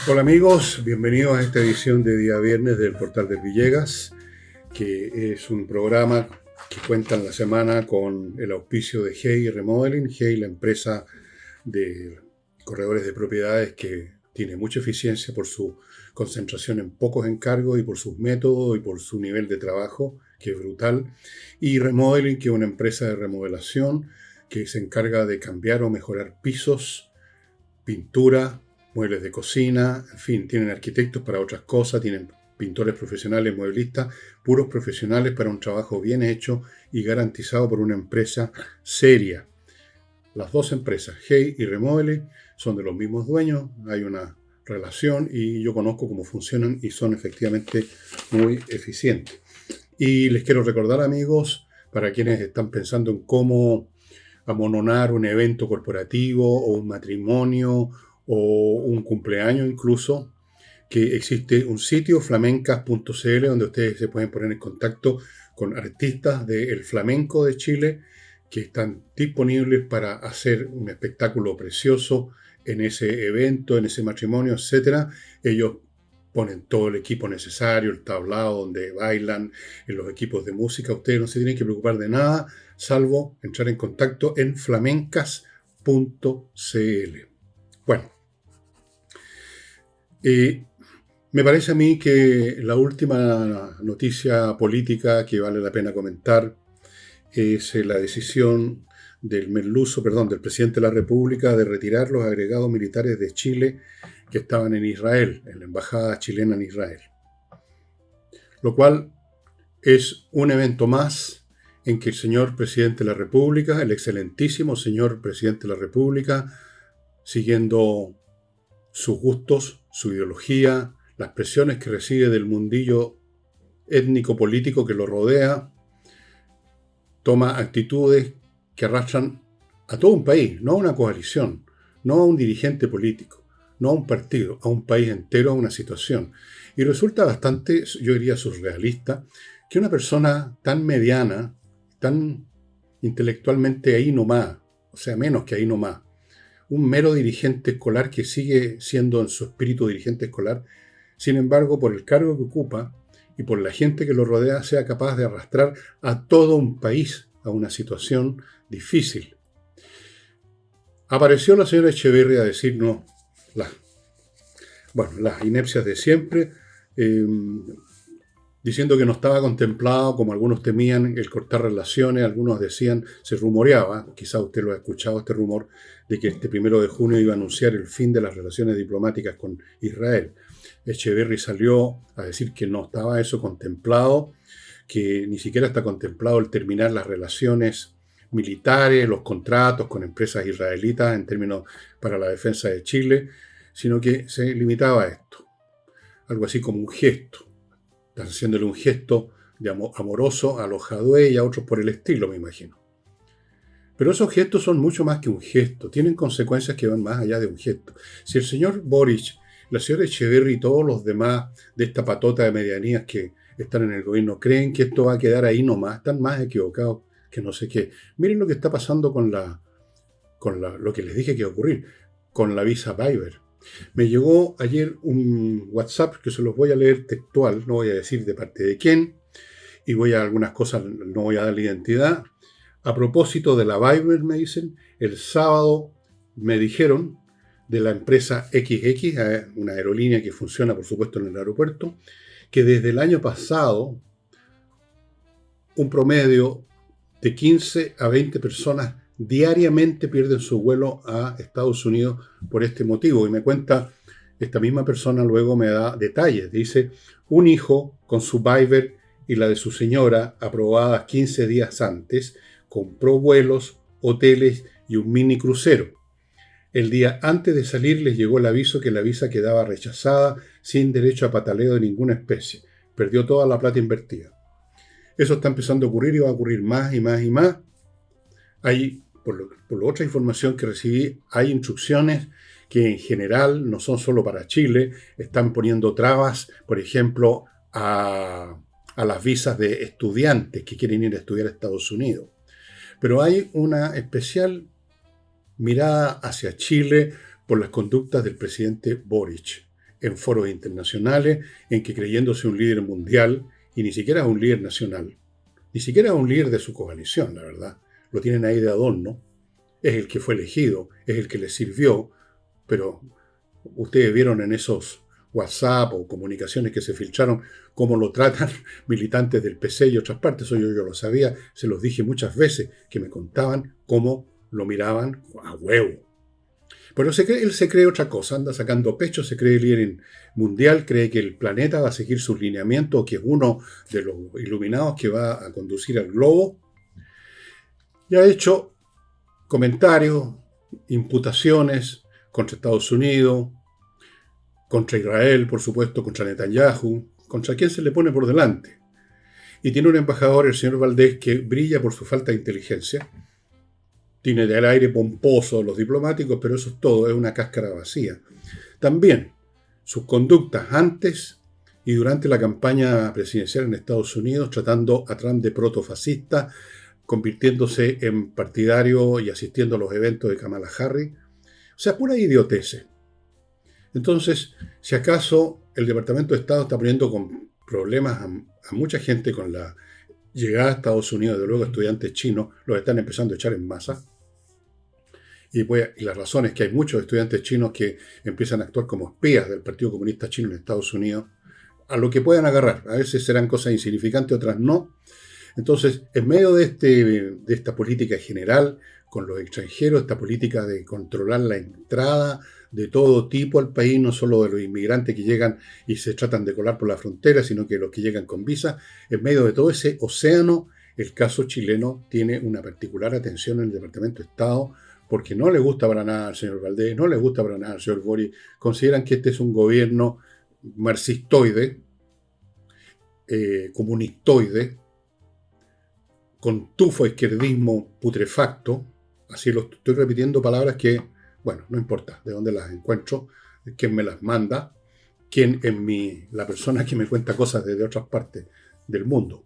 Hola amigos, bienvenidos a esta edición de día viernes del Portal del Villegas, que es un programa que cuenta en la semana con el auspicio de Hey Remodeling. Hey, la empresa de corredores de propiedades que tiene mucha eficiencia por su concentración en pocos encargos y por sus métodos y por su nivel de trabajo, que es brutal. Y Remodeling, que es una empresa de remodelación que se encarga de cambiar o mejorar pisos, pintura, muebles de cocina, en fin, tienen arquitectos para otras cosas, tienen pintores profesionales, mueblistas, puros profesionales para un trabajo bien hecho y garantizado por una empresa seria. Las dos empresas, Hey y Remodeling, son de los mismos dueños, hay una relación y yo conozco cómo funcionan y son efectivamente muy eficientes. Y les quiero recordar, amigos, para quienes están pensando en cómo amononar un evento corporativo o un matrimonio o un cumpleaños incluso, que existe un sitio flamencas.cl donde ustedes se pueden poner en contacto con artistas del flamenco de Chile que están disponibles para hacer un espectáculo precioso en ese evento, en ese matrimonio, etcétera. Ellos ponen todo el equipo necesario, el tablado donde bailan, en los equipos de música. Ustedes no se tienen que preocupar de nada, salvo entrar en contacto en flamencas.cl. Bueno, me parece a mí que la última noticia política que vale la pena comentar es la decisión del del presidente de la República de retirar los agregados militares de Chile que estaban en Israel, en la embajada chilena en Israel. Lo cual es un evento más en que el señor presidente de la República, el excelentísimo señor presidente de la República, siguiendo sus gustos, su ideología, las presiones que recibe del mundillo étnico-político que lo rodea, toma actitudes que arrastran a todo un país, no a una coalición, no a un dirigente político, no a un partido, a un país entero, a una situación. Y resulta bastante, yo diría, surrealista que una persona tan mediana, tan intelectualmente ahí nomás, o sea, menos que ahí nomás, un mero dirigente escolar que sigue siendo en su espíritu dirigente escolar, sin embargo, por el cargo que ocupa y por la gente que lo rodea, sea capaz de arrastrar a todo un país a una situación difícil. Apareció la señora Echeverri a decirnos las inepcias de siempre, eh, diciendo que no estaba contemplado, como algunos temían, el cortar relaciones. Algunos decían, se rumoreaba, quizá usted lo ha escuchado, este rumor, de que este 1 de junio iba a anunciar el fin de las relaciones diplomáticas con Israel. Echeverri salió a decir que no estaba eso contemplado, que ni siquiera está contemplado el terminar las relaciones militares, los contratos con empresas israelitas en términos para la defensa de Chile, sino que se limitaba a esto, algo así como un gesto. Están haciéndole un gesto de amoroso a los Jadwe y a otros por el estilo, me imagino. Pero esos gestos son mucho más que un gesto, tienen consecuencias que van más allá de un gesto. Si el señor Boric, la señora Echeverri y todos los demás de esta patota de medianías que están en el gobierno creen que esto va a quedar ahí nomás, están más equivocados que no sé qué. Miren lo que está pasando lo que les dije que iba a ocurrir, con la visa Viber. Me llegó ayer un WhatsApp que se los voy a leer textual, no voy a decir de parte de quién, y voy a algunas cosas, no voy a dar la identidad. A propósito de la Viber, me dicen, el sábado me dijeron de la empresa XX, una aerolínea que funciona, por supuesto, en el aeropuerto, que desde el año pasado un promedio de 15 a 20 personas diariamente pierden su vuelo a Estados Unidos por este motivo. Y me cuenta, esta misma persona luego me da detalles. Dice, un hijo con su Viber y la de su señora, aprobadas 15 días antes, compró vuelos, hoteles y un mini crucero. El día antes de salir les llegó el aviso que la visa quedaba rechazada sin derecho a pataleo de ninguna especie. Perdió toda la plata invertida. Eso está empezando a ocurrir y va a ocurrir más y más y más. Hay, por la otra información que recibí, hay instrucciones que en general no son solo para Chile, están poniendo trabas, por ejemplo, a las visas de estudiantes que quieren ir a estudiar a Estados Unidos. Pero hay una especial mirada hacia Chile por las conductas del presidente Boric. en foros internacionales, en que creyéndose un líder mundial, y ni siquiera es un líder nacional, ni siquiera es un líder de su coalición, la verdad, lo tienen ahí de adorno, es el que fue elegido, es el que les sirvió, pero ustedes vieron en esos WhatsApp o comunicaciones que se filtraron cómo lo tratan militantes del PC y otras partes. Eso yo lo sabía, se los dije muchas veces, que me contaban cómo lo miraban a huevo. Pero él se cree otra cosa, anda sacando pecho, se cree líder mundial, cree que el planeta va a seguir sus lineamientos, que es uno de los iluminados que va a conducir al globo. Y ha hecho comentarios, imputaciones contra Estados Unidos, contra Israel, por supuesto, contra Netanyahu, contra quien se le pone por delante. Y tiene un embajador, el señor Valdés, que brilla por su falta de inteligencia. Tiene del aire pomposo los diplomáticos, pero eso es todo, es una cáscara vacía. También sus conductas antes y durante la campaña presidencial en Estados Unidos, tratando a Trump de protofascista, convirtiéndose en partidario y asistiendo a los eventos de Kamala Harris. O sea, pura idiotez. Entonces, si acaso el Departamento de Estado está poniendo con problemas a mucha gente con la llegada a Estados Unidos, de luego estudiantes chinos, los están empezando a echar en masa. Y la razón es que hay muchos estudiantes chinos que empiezan a actuar como espías del Partido Comunista Chino en Estados Unidos, a lo que puedan agarrar. A veces serán cosas insignificantes, otras no. Entonces, en medio de esta política general con los extranjeros, esta política de controlar la entrada de todo tipo al país, no solo de los inmigrantes que llegan y se tratan de colar por la frontera, sino que los que llegan con visa, en medio de todo ese océano, el caso chileno tiene una particular atención en el Departamento de Estado, porque no le gusta para nada al señor Valdés, no le gusta para nada al señor Boric, consideran que este es un gobierno marxistoide, comunistoide, con tufo izquierdismo putrefacto, así lo estoy repitiendo palabras que, bueno, no importa de dónde las encuentro, quién me las manda, quién es la persona que me cuenta cosas desde otras partes del mundo.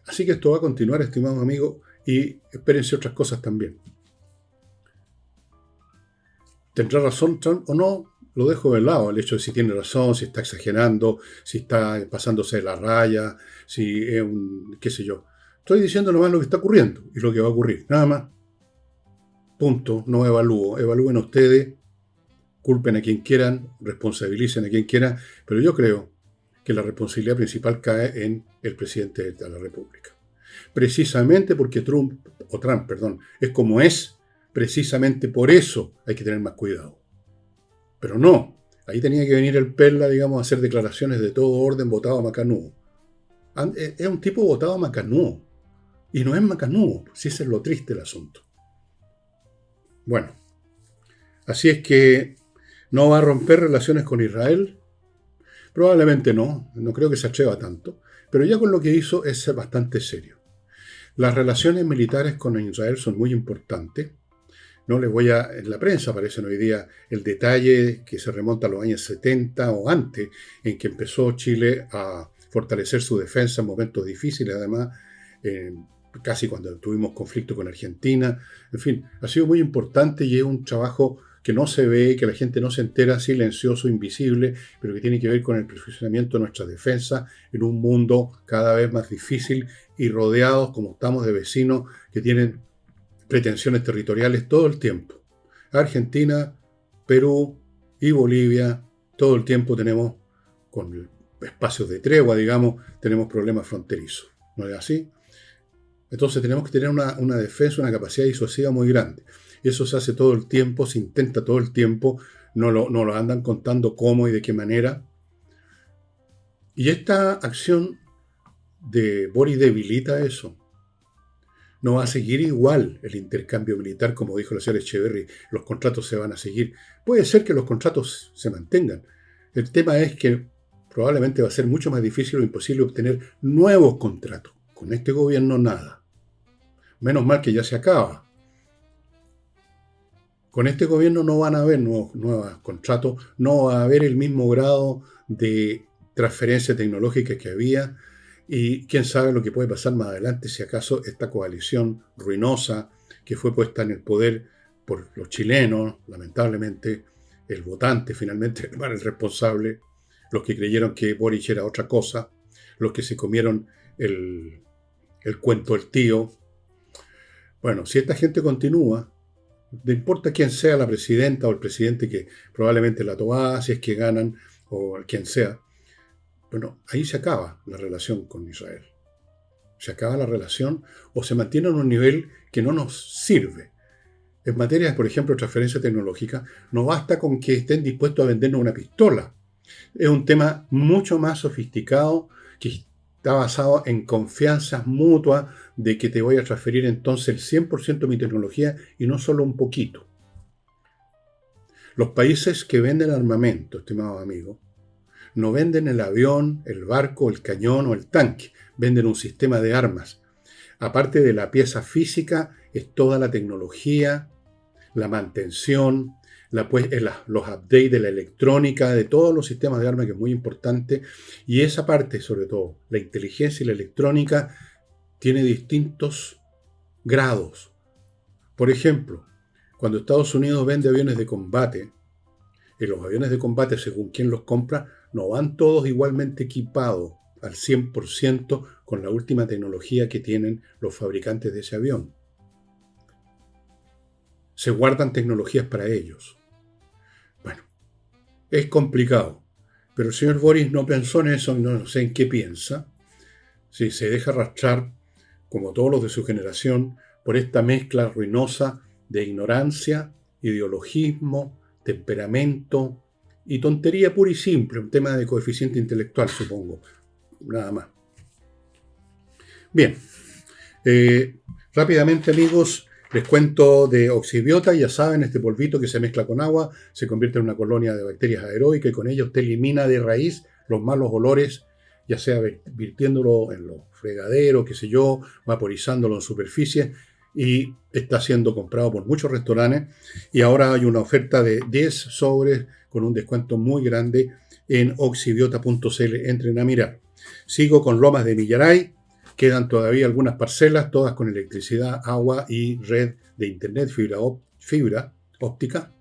Así que esto va a continuar, estimados amigos, y espérense otras cosas también. ¿Tendrá razón Trump o no? Lo dejo de lado, el hecho de si tiene razón, si está exagerando, si está pasándose de la raya, si es qué sé yo. Estoy diciendo nomás lo que está ocurriendo y lo que va a ocurrir, nada más. Punto, no evalúo. Evalúen ustedes, culpen a quien quieran, responsabilicen a quien quieran, pero yo creo que la responsabilidad principal cae en el presidente de la República. Precisamente porque Trump, es como es, precisamente por eso hay que tener más cuidado. Pero no, ahí tenía que venir el Perla, digamos, a hacer declaraciones de todo orden votado a macanudo. Es un tipo votado a macanudo. Y no es macanudo, si ese es lo triste del asunto. Bueno, así es que no va a romper relaciones con Israel. Probablemente no creo que se atreva tanto. Pero ya con lo que hizo es bastante serio. Las relaciones militares con Israel son muy importantes. No les en la prensa aparecen hoy día el detalle que se remonta a los años 70 o antes, en que empezó Chile a fortalecer su defensa en momentos difíciles, además, casi cuando tuvimos conflicto con Argentina. En fin, ha sido muy importante y es un trabajo que no se ve, que la gente no se entera, silencioso, invisible, pero que tiene que ver con el perfeccionamiento de nuestra defensa en un mundo cada vez más difícil y rodeados, como estamos, de vecinos que tienen pretensiones territoriales todo el tiempo. Argentina, Perú y Bolivia, todo el tiempo tenemos, con espacios de tregua, digamos, tenemos problemas fronterizos. ¿No es así? Entonces tenemos que tener una defensa, una capacidad disuasiva muy grande. Eso se hace todo el tiempo, se intenta todo el tiempo, no lo andan contando cómo y de qué manera. Y esta acción de Boric debilita eso. No va a seguir igual el intercambio militar, como dijo la señora Echeverry, los contratos se van a seguir. Puede ser que los contratos se mantengan. El tema es que probablemente va a ser mucho más difícil o imposible obtener nuevos contratos. Con este gobierno nada. Menos mal que ya se acaba. Con este gobierno no van a haber nuevos contratos, no va a haber el mismo grado de transferencia tecnológica que había. Y quién sabe lo que puede pasar más adelante si acaso esta coalición ruinosa que fue puesta en el poder por los chilenos, lamentablemente, el votante finalmente el responsable, los que creyeron que Boric era otra cosa, los que se comieron el cuento del tío. Bueno, si esta gente continúa, no importa quién sea la presidenta o el presidente que probablemente la toma, si es que ganan, o quien sea, bueno, ahí se acaba la relación con Israel. Se acaba la relación o se mantiene en un nivel que no nos sirve. En materia, por ejemplo, de transferencia tecnológica, no basta con que estén dispuestos a vendernos una pistola. Es un tema mucho más sofisticado que está basado en confianza mutua de que te voy a transferir entonces el 100% de mi tecnología y no solo un poquito. Los países que venden armamento, estimados amigos, no venden el avión, el barco, el cañón o el tanque, venden un sistema de armas. Aparte de la pieza física, es toda la tecnología, la mantención, los updates de la electrónica, de todos los sistemas de armas, que es muy importante. Y esa parte, sobre todo, la inteligencia y la electrónica, tiene distintos grados. Por ejemplo, cuando Estados Unidos vende aviones de combate, y los aviones de combate, según quien los compra, no van todos igualmente equipados al 100% con la última tecnología que tienen los fabricantes de ese avión. Se guardan tecnologías para ellos. Bueno, es complicado, pero el señor Boris no pensó en eso, no sé en qué piensa. Si se deja arrastrar, como todos los de su generación, por esta mezcla ruinosa de ignorancia, ideologismo, temperamento y tontería pura y simple, un tema de coeficiente intelectual, supongo, nada más. Bien, rápidamente, amigos, les cuento de Oxibiota. Ya saben, este polvito que se mezcla con agua se convierte en una colonia de bacterias aeróbicas y con ello usted elimina de raíz los malos olores, ya sea virtiéndolo en los fregaderos, qué sé yo, vaporizándolo en superficie, y está siendo comprado por muchos restaurantes. Y ahora hay una oferta de 10 sobres con un descuento muy grande en oxibiota.cl. Entren a mirar. Sigo con Lomas de Millaray. Quedan todavía algunas parcelas, todas con electricidad, agua y red de internet, fibra óptica.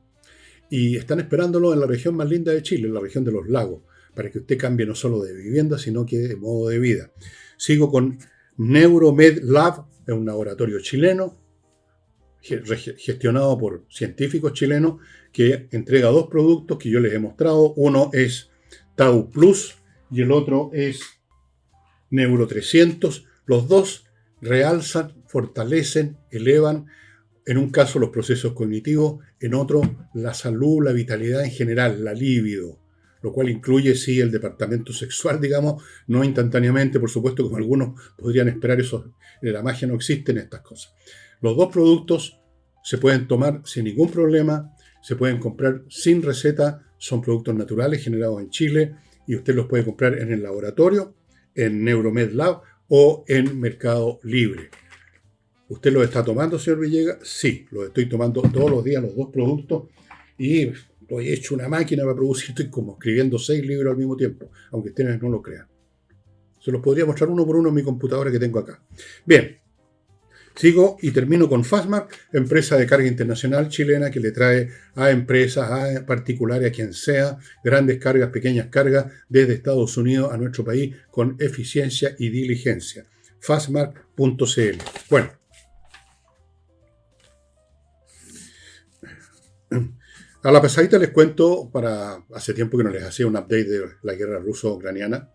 Y están esperándolo en la región más linda de Chile, en la región de los lagos, para que usted cambie no solo de vivienda, sino que de modo de vida. Sigo con Neuromed Lab, es un laboratorio chileno, gestionado por científicos chilenos, que entrega dos productos que yo les he mostrado. Uno es Tau Plus y el otro es Neuro 300. Los dos realzan, fortalecen, elevan, en un caso los procesos cognitivos, en otro la salud, la vitalidad en general, la libido, lo cual incluye, sí, el departamento sexual, digamos, no instantáneamente, por supuesto, como algunos podrían esperar, eso, la magia no existe en estas cosas. Los dos productos se pueden tomar sin ningún problema, se pueden comprar sin receta, son productos naturales generados en Chile y usted los puede comprar en el laboratorio, en Neuromed Lab o en Mercado Libre. ¿Usted los está tomando, señor Villegas? Sí, los estoy tomando todos los días, los dos productos, y lo he hecho una máquina para producir. Estoy como escribiendo 6 libros al mismo tiempo, aunque ustedes no lo crean. Se los podría mostrar uno por uno en mi computadora que tengo acá. Bien, sigo y termino con Fastmark, empresa de carga internacional chilena que le trae a empresas, a particulares, a quien sea, grandes cargas, pequeñas cargas, desde Estados Unidos a nuestro país con eficiencia y diligencia. Fastmark.cl. Bueno, a la pasadita les cuento, hace tiempo que no les hacía un update de la guerra ruso-ucraniana,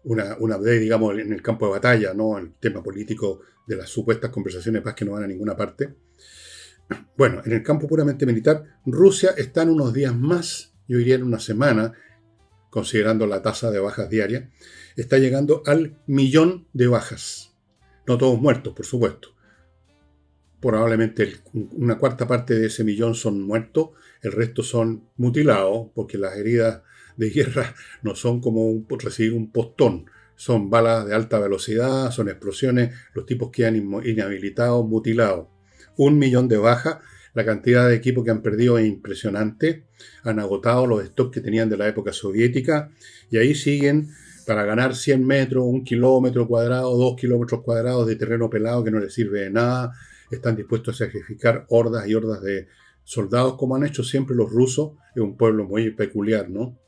un update, digamos, en el campo de batalla, no el tema político de las supuestas conversaciones de paz que no van a ninguna parte. Bueno, en el campo puramente militar, Rusia está en unos días más, yo diría en una semana, considerando la tasa de bajas diarias, está llegando al 1.000.000 de bajas. No todos muertos, por supuesto. Probablemente una cuarta parte de ese 1.000.000 son muertos, el resto son mutilados, porque las heridas de guerra no son como recibir un postón, son balas de alta velocidad, son explosiones, los tipos quedan inhabilitados, mutilados. 1.000.000 de bajas, la cantidad de equipo que han perdido es impresionante, han agotado los stocks que tenían de la época soviética, y ahí siguen para ganar 100 metros, 1 kilómetro cuadrado, 2 kilómetros cuadrados de terreno pelado que no les sirve de nada. Están dispuestos a sacrificar hordas y hordas de soldados como han hecho siempre los rusos. Es un pueblo muy peculiar, ¿no?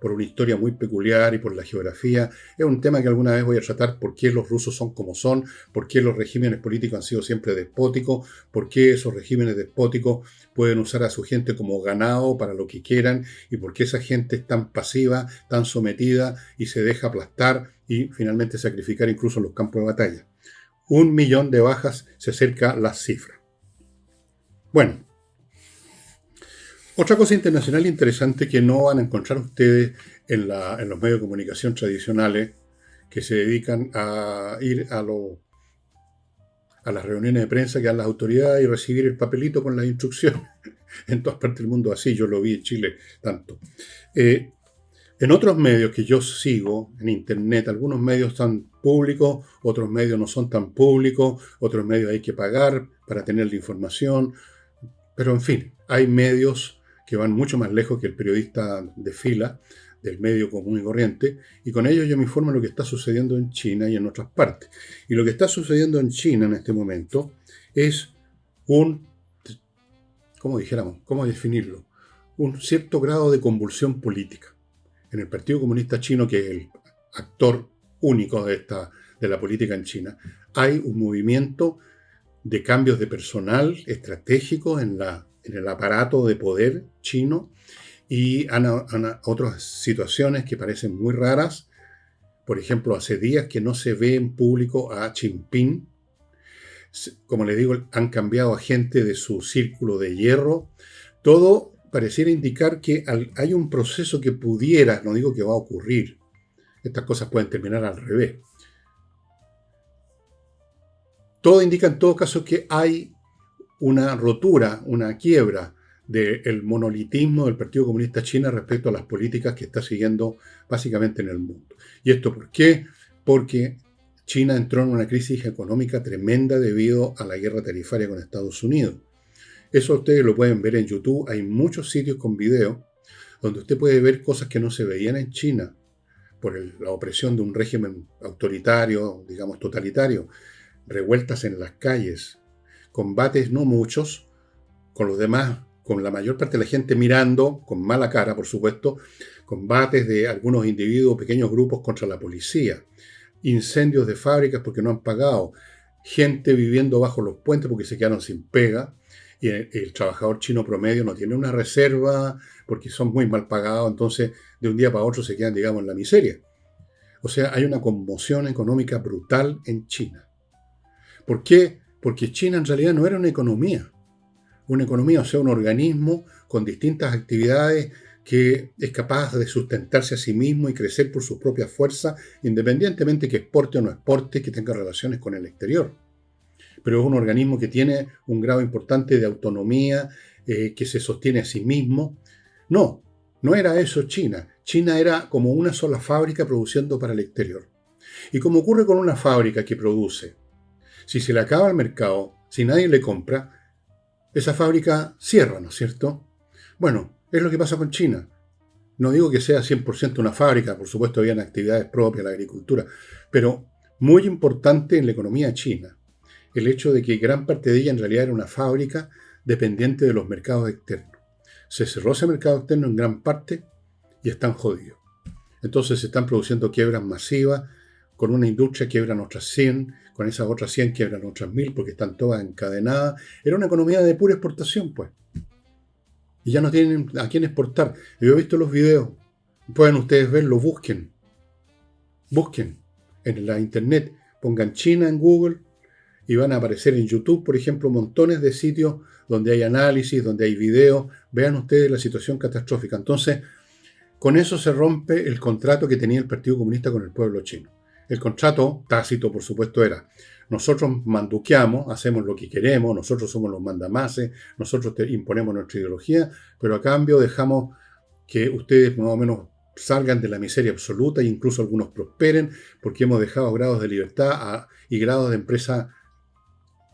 Por una historia muy peculiar y por la geografía. Es un tema que alguna vez voy a tratar: por qué los rusos son como son, por qué los regímenes políticos han sido siempre despóticos, por qué esos regímenes despóticos pueden usar a su gente como ganado para lo que quieran, y por qué esa gente es tan pasiva, tan sometida y se deja aplastar y finalmente sacrificar incluso en los campos de batalla. 1 millón de bajas, se acerca la cifra. Bueno, otra cosa internacional interesante que no van a encontrar ustedes en los medios de comunicación tradicionales, que se dedican a ir a las reuniones de prensa que dan las autoridades y recibir el papelito con las instrucciones. En todas partes del mundo así, yo lo vi en Chile tanto. En otros medios que yo sigo en internet, algunos medios están públicos, otros medios no son tan públicos, otros medios hay que pagar para tener la información, pero en fin, hay medios que van mucho más lejos que el periodista de fila, del medio común y corriente, y con ellos yo me informo de lo que está sucediendo en China y en otras partes. Y lo que está sucediendo en China en este momento es ¿cómo definirlo? Un cierto grado de convulsión política. En el Partido Comunista Chino, que es el actor único de la política en China, hay un movimiento de cambios de personal estratégico en el aparato de poder chino, y otras situaciones que parecen muy raras. Por ejemplo, hace días que no se ve en público a Xi Jinping. Como les digo, han cambiado a gente de su círculo de hierro. Todo pareciera indicar que hay un proceso que pudiera, no digo que va a ocurrir, estas cosas pueden terminar al revés. Todo indica en todo caso que hay una rotura, una quiebra del monolitismo del Partido Comunista China respecto a las políticas que está siguiendo básicamente en el mundo. ¿Y esto por qué? Porque China entró en una crisis económica tremenda debido a la guerra tarifaria con Estados Unidos. Eso ustedes lo pueden ver en YouTube. Hay muchos sitios con video donde usted puede ver cosas que no se veían en China por la opresión de un régimen autoritario, digamos totalitario. Revueltas en las calles, combates no muchos, con los demás, con la mayor parte de la gente mirando, con mala cara por supuesto, combates de algunos individuos, pequeños grupos contra la policía, incendios de fábricas porque no han pagado, gente viviendo bajo los puentes porque se quedaron sin pega, y el trabajador chino promedio no tiene una reserva porque son muy mal pagados, entonces de un día para otro se quedan, digamos, en la miseria. O sea, hay una conmoción económica brutal en China. ¿Por qué? Porque China en realidad no era una economía, o sea, un organismo con distintas actividades que es capaz de sustentarse a sí mismo y crecer por sus propias fuerzas, independientemente que exporte o no exporte, que tenga relaciones con el exterior. Pero es un organismo que tiene un grado importante de autonomía, que se sostiene a sí mismo. No era eso China. China era como una sola fábrica produciendo para el exterior. Y como ocurre con una fábrica que produce, si se le acaba el mercado, si nadie le compra, esa fábrica cierra, ¿no es cierto? Bueno, es lo que pasa con China. No digo que sea 100% una fábrica, por supuesto habían actividades propias, la agricultura, pero muy importante en la economía china el hecho de que gran parte de ella en realidad era una fábrica dependiente de los mercados externos. Se cerró ese mercado externo en gran parte y están jodidos. Entonces se están produciendo quiebras masivas, con una industria quiebran otras 100, con esas otras 100 quiebran otras 1000 porque están todas encadenadas. Era una economía de pura exportación, pues. Y ya no tienen a quién exportar. Yo he visto los videos, pueden ustedes verlo, busquen en la internet, pongan China en Google y van a aparecer en YouTube, por ejemplo, montones de sitios donde hay análisis, donde hay videos. Vean ustedes la situación catastrófica. Entonces, con eso se rompe el contrato que tenía el Partido Comunista con el pueblo chino. El contrato tácito, por supuesto, era: nosotros manduqueamos, hacemos lo que queremos, nosotros somos los mandamases, nosotros imponemos nuestra ideología, pero a cambio dejamos que ustedes más o menos salgan de la miseria absoluta e incluso algunos prosperen, porque hemos dejado grados de libertad y grados de empresa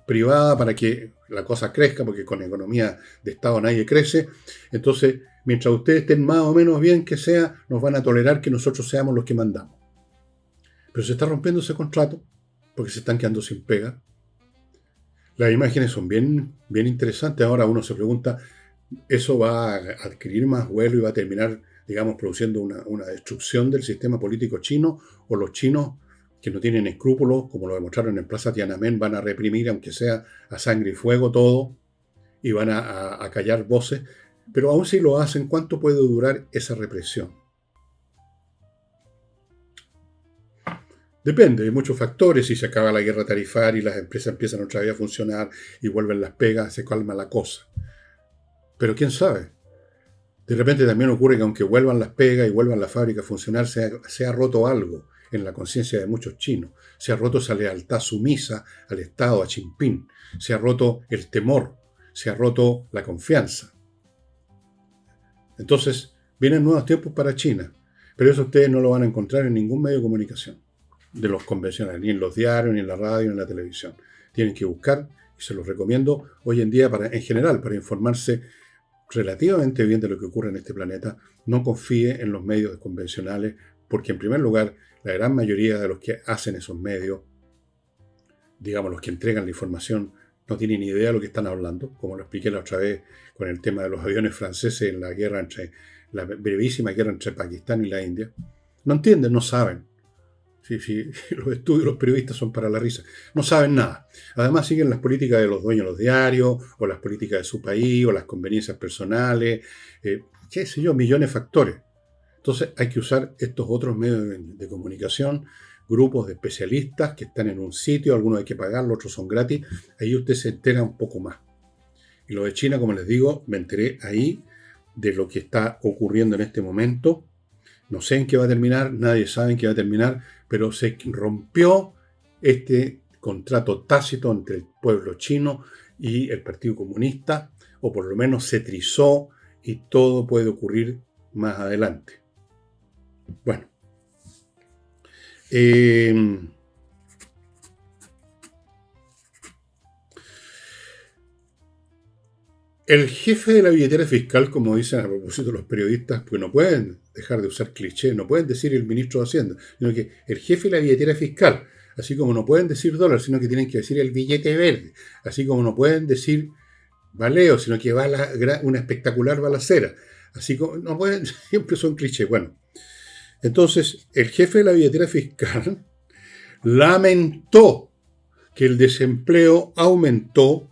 privada para que la cosa crezca, porque con economía de Estado nadie crece. Entonces, mientras ustedes estén más o menos bien que sea, nos van a tolerar que nosotros seamos los que mandamos. Pero se está rompiendo ese contrato porque se están quedando sin pega. Las imágenes son bien interesantes. Ahora uno se pregunta, eso va a adquirir más vuelo y va a terminar, digamos, produciendo una destrucción del sistema político chino, o los chinos que no tienen escrúpulos, como lo demostraron en Plaza Tiananmen, van a reprimir, aunque sea a sangre y fuego, todo, y van a callar voces. Pero aún si lo hacen, ¿cuánto puede durar esa represión? Depende de muchos factores. Si se acaba la guerra tarifaria y las empresas empiezan otra vez a funcionar y vuelven las pegas, se calma la cosa. Pero quién sabe. De repente también ocurre que aunque vuelvan las pegas y vuelvan las fábricas a funcionar, se ha roto algo en la conciencia de muchos chinos. Se ha roto esa lealtad sumisa al Estado, a Xi Jinping. Se ha roto el temor. Se ha roto la confianza. Entonces, vienen nuevos tiempos para China. Pero eso ustedes no lo van a encontrar en ningún medio de comunicación de los convencionales, ni en los diarios, ni en la radio, ni en la televisión. Tienen que buscar, y se los recomiendo hoy en día en general, para informarse relativamente bien de lo que ocurre en este planeta. No confíe en los medios convencionales, porque en primer lugar, la gran mayoría de los que hacen esos medios, digamos los que entregan la información, no tienen ni idea de lo que están hablando, como lo expliqué la otra vez con el tema de los aviones franceses en la brevísima guerra entre Pakistán y la India. No entienden, no saben. Sí, los estudios, los periodistas son para la risa. No saben nada. Además siguen las políticas de los dueños de los diarios, o las políticas de su país, o las conveniencias personales, qué sé yo, millones de factores. Entonces hay que usar estos otros medios de comunicación, grupos de especialistas que están en un sitio, algunos hay que pagarlos, otros son gratis. Ahí usted se entera un poco más. Y lo de China, como les digo, me enteré ahí de lo que está ocurriendo en este momento. No sé en qué va a terminar, nadie sabe en qué va a terminar, pero se rompió este contrato tácito entre el pueblo chino y el Partido Comunista, o por lo menos se trizó, y todo puede ocurrir más adelante. Bueno, el jefe de la billetera fiscal, como dicen a propósito los periodistas, pues no pueden dejar de usar clichés, no pueden decir el ministro de Hacienda, sino que el jefe de la billetera fiscal, así como no pueden decir dólar, sino que tienen que decir el billete verde, así como no pueden decir baleo, sino que va una espectacular balacera, así como no pueden, siempre son clichés. Bueno, entonces el jefe de la billetera fiscal lamentó que el desempleo aumentó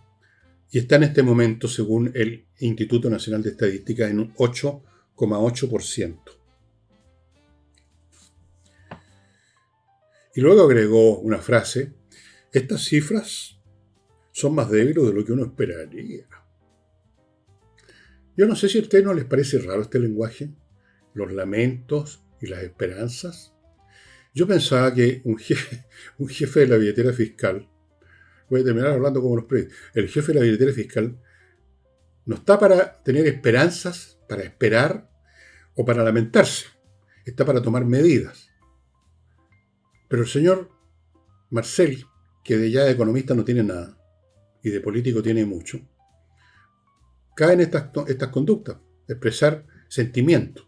y está en este momento, según el Instituto Nacional de Estadística, en un 8,8%. Y luego agregó una frase: estas cifras son más débiles de lo que uno esperaría. Yo no sé si a ustedes no les parece raro este lenguaje, los lamentos y las esperanzas. Yo pensaba que un jefe de la billetera fiscal, voy a terminar hablando como los periodistas, el jefe de la billetera fiscal no está para tener esperanzas, para esperar o para lamentarse. Está para tomar medidas. Pero el señor Marcel, que de ya de economista no tiene nada y de político tiene mucho, cae en estas conductas, expresar sentimientos.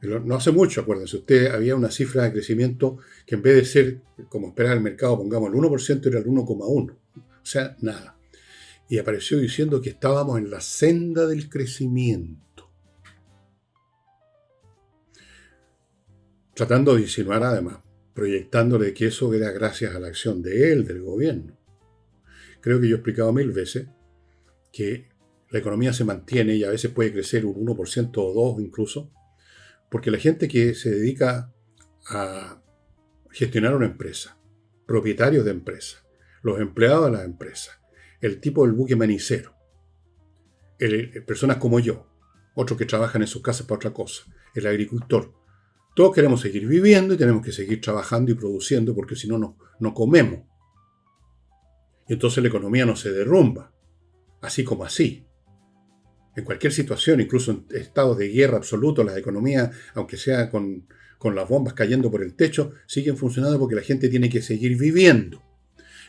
No hace mucho, acuérdense, había una cifra de crecimiento que en vez de ser, como esperaba el mercado, pongamos el 1%, era el 1,1%. O sea, nada. Y apareció diciendo que estábamos en la senda del crecimiento. Tratando de insinuar, además, proyectándole que eso era gracias a la acción de él, del gobierno. Creo que yo he explicado 1000 veces que la economía se mantiene y a veces puede crecer un 1% o 2% incluso, porque la gente que se dedica a gestionar una empresa, propietarios de empresas, los empleados de las empresas, el tipo del buque manicero, personas como yo, otros que trabajan en sus casas para otra cosa, el agricultor, todos queremos seguir viviendo y tenemos que seguir trabajando y produciendo, porque si no, no comemos. Y entonces la economía no se derrumba, así como así. En cualquier situación, incluso en estados de guerra absoluto, las economías, aunque sea con las bombas cayendo por el techo, siguen funcionando porque la gente tiene que seguir viviendo.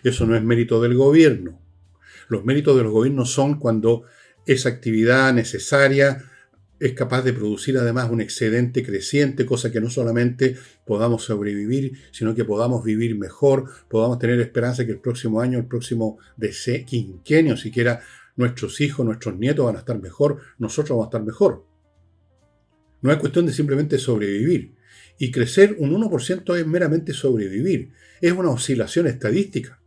Eso no es mérito del gobierno. Los méritos de los gobiernos son cuando esa actividad necesaria es capaz de producir además un excedente creciente, cosa que no solamente podamos sobrevivir, sino que podamos vivir mejor, podamos tener esperanza que el próximo año, el próximo quinquenio siquiera, nuestros hijos, nuestros nietos van a estar mejor, nosotros vamos a estar mejor. No es cuestión de simplemente sobrevivir. Y crecer un 1% es meramente sobrevivir. Es una oscilación estadística.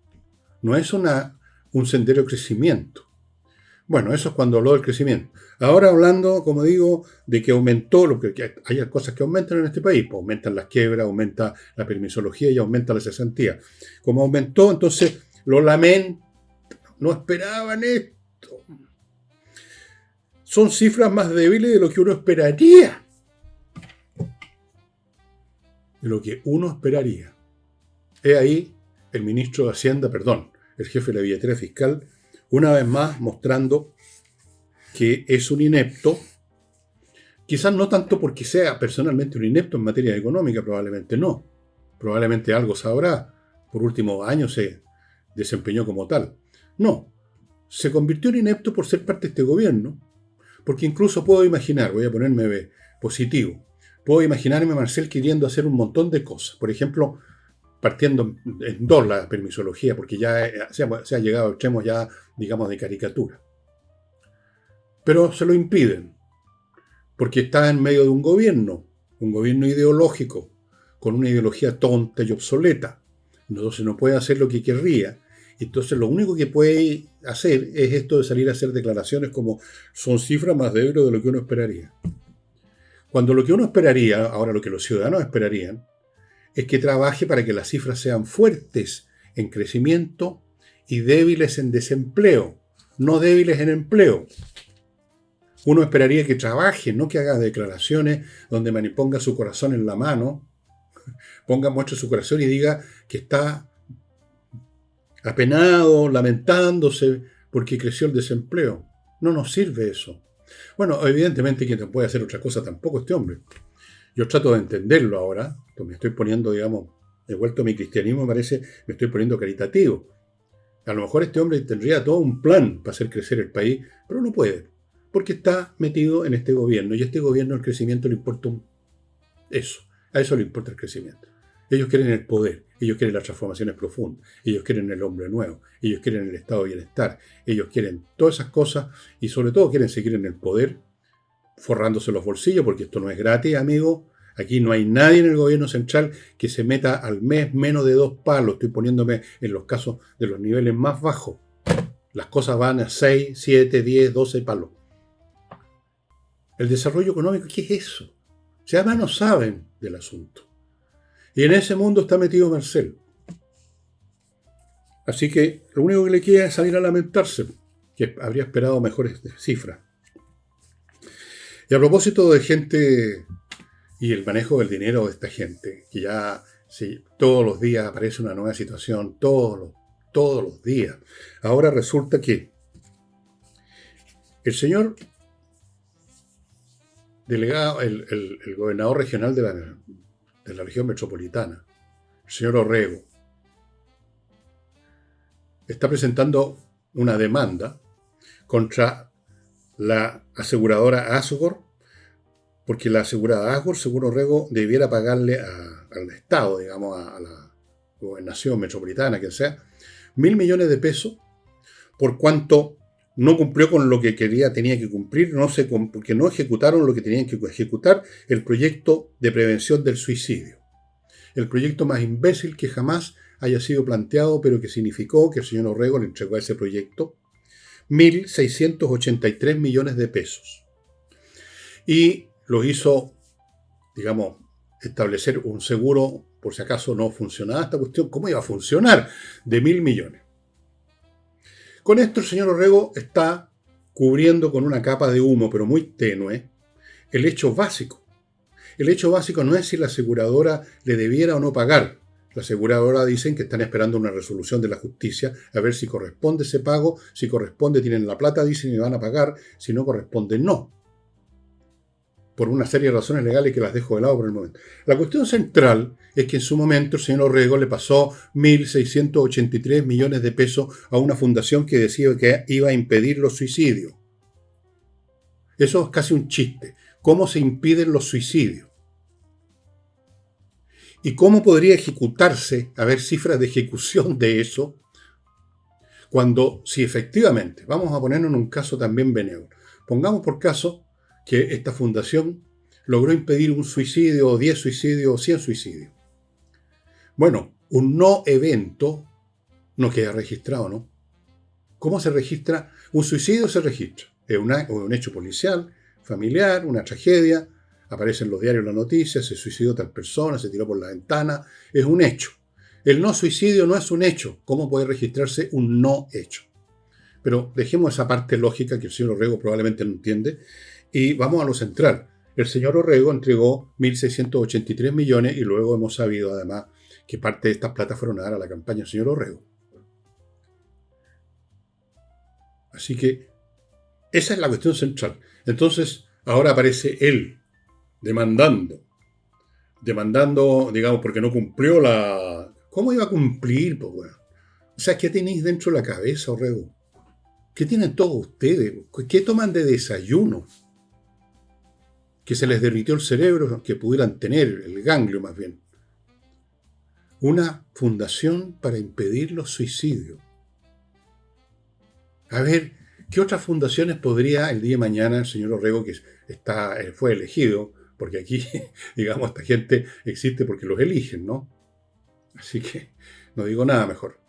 No es un sendero de crecimiento. Bueno, eso es cuando habló del crecimiento. Ahora hablando, como digo, de que aumentó, que hay cosas que aumentan en este país. Pues aumentan las quiebras, aumenta la permisología y aumenta la cesantía. Como aumentó, entonces lo lamento. No esperaban esto. Son cifras más débiles de lo que uno esperaría. De lo que uno esperaría. He ahí el ministro de Hacienda, el jefe de la billetera fiscal, una vez más mostrando que es un inepto, quizás no tanto porque sea personalmente un inepto en materia económica, probablemente no. Probablemente algo sabrá. Por últimos años se desempeñó como tal. No, se convirtió en inepto por ser parte de este gobierno, porque incluso puedo imaginar, voy a ponerme positivo, puedo imaginarme a Marcel queriendo hacer un montón de cosas. Por ejemplo, partiendo en dos la permisología, porque ya se ha llegado a extremos ya, digamos, de caricatura. Pero se lo impiden, porque está en medio de un gobierno ideológico, con una ideología tonta y obsoleta. Entonces no puede hacer lo que querría. Entonces lo único que puede hacer es esto de salir a hacer declaraciones como son cifras más débiles de lo que uno esperaría. Cuando lo que uno esperaría, ahora lo que los ciudadanos esperarían, es que trabaje para que las cifras sean fuertes en crecimiento y débiles en desempleo, no débiles en empleo. Uno esperaría que trabaje, no que haga declaraciones donde ponga su corazón en la mano, muestre su corazón y diga que está apenado, lamentándose porque creció el desempleo. No nos sirve eso. Bueno, evidentemente quien puede hacer otra cosa tampoco este hombre. Yo trato de entenderlo ahora, me estoy poniendo, digamos, he vuelto a mi cristianismo, me parece, me estoy poniendo caritativo. A lo mejor este hombre tendría todo un plan para hacer crecer el país, pero no puede, porque está metido en este gobierno, y a este gobierno el crecimiento le importa eso, a eso le importa el crecimiento. Ellos quieren el poder, ellos quieren las transformaciones profundas, ellos quieren el hombre nuevo, ellos quieren el estado de bienestar, ellos quieren todas esas cosas y sobre todo quieren seguir en el poder, forrándose los bolsillos, porque esto no es gratis, amigo. Aquí no hay nadie en el gobierno central que se meta al mes menos de 2 palos. Estoy poniéndome en los casos de los niveles más bajos. Las cosas van a 6, 7, 10, 12 palos. El desarrollo económico, ¿qué es eso? O sea, además no saben del asunto. Y en ese mundo está metido Marcel. Así que lo único que le queda es salir a lamentarse, que habría esperado mejores cifras. Y a propósito de gente y el manejo del dinero de esta gente, que ya todos los días aparece una nueva situación, todos los días. Ahora resulta que el señor delegado, el gobernador regional de la región metropolitana, el señor Orrego, está presentando una demanda contra la aseguradora Asgor, porque la aseguradora Asgor, según Orrego, debiera pagarle al Estado, digamos, a la gobernación metropolitana, que sea, 1.000 millones de pesos, por cuanto no cumplió con lo que tenía que cumplir, porque no ejecutaron lo que tenían que ejecutar, el proyecto de prevención del suicidio. El proyecto más imbécil que jamás haya sido planteado, pero que significó que el señor Orrego le entregó a ese proyecto 1.683 millones de pesos. Y los hizo, digamos, establecer un seguro por si acaso no funcionaba esta cuestión. ¿Cómo iba a funcionar? De 1.000 millones. Con esto el señor Orrego está cubriendo con una capa de humo, pero muy tenue, el hecho básico. El hecho básico no es si la aseguradora le debiera o no pagar. La aseguradora dicen que están esperando una resolución de la justicia a ver si corresponde ese pago. Si corresponde, tienen la plata, dicen y van a pagar. Si no corresponde, no. Por una serie de razones legales que las dejo de lado por el momento. La cuestión central es que en su momento el señor Orrego le pasó 1.683 millones de pesos a una fundación que decía que iba a impedir los suicidios. Eso es casi un chiste. ¿Cómo se impiden los suicidios? ¿Y cómo podría ejecutarse, haber cifras de ejecución de eso? Cuando, si efectivamente, vamos a ponernos en un caso también benévolo, pongamos por caso que esta fundación logró impedir un suicidio, o 10 suicidios, o 100 suicidios. Bueno, un no evento no queda registrado, ¿no? ¿Cómo se registra? Un suicidio se registra. Es un hecho policial, familiar, una tragedia. Aparece en los diarios la noticia, se suicidó tal persona, se tiró por la ventana. Es un hecho. El no suicidio no es un hecho. ¿Cómo puede registrarse un no hecho? Pero dejemos esa parte lógica que el señor Orrego probablemente no entiende y vamos a lo central. El señor Orrego entregó 1.683 millones y luego hemos sabido además que parte de estas plata fueron a dar a la campaña del señor Orrego. Así que esa es la cuestión central. Entonces, ahora aparece él demandando, digamos, porque no cumplió la... ¿Cómo iba a cumplir? Pues, bueno? O sea, ¿qué tenéis dentro de la cabeza, Orrego? ¿Qué tienen todos ustedes? ¿Qué toman de desayuno? Que se les derritió el cerebro, que pudieran tener, el ganglio más bien. Una fundación para impedir los suicidios. A ver, ¿qué otras fundaciones podría el día de mañana el señor Orrego, que fue elegido, porque aquí, digamos, esta gente existe porque los eligen, ¿no? Así que no digo nada mejor.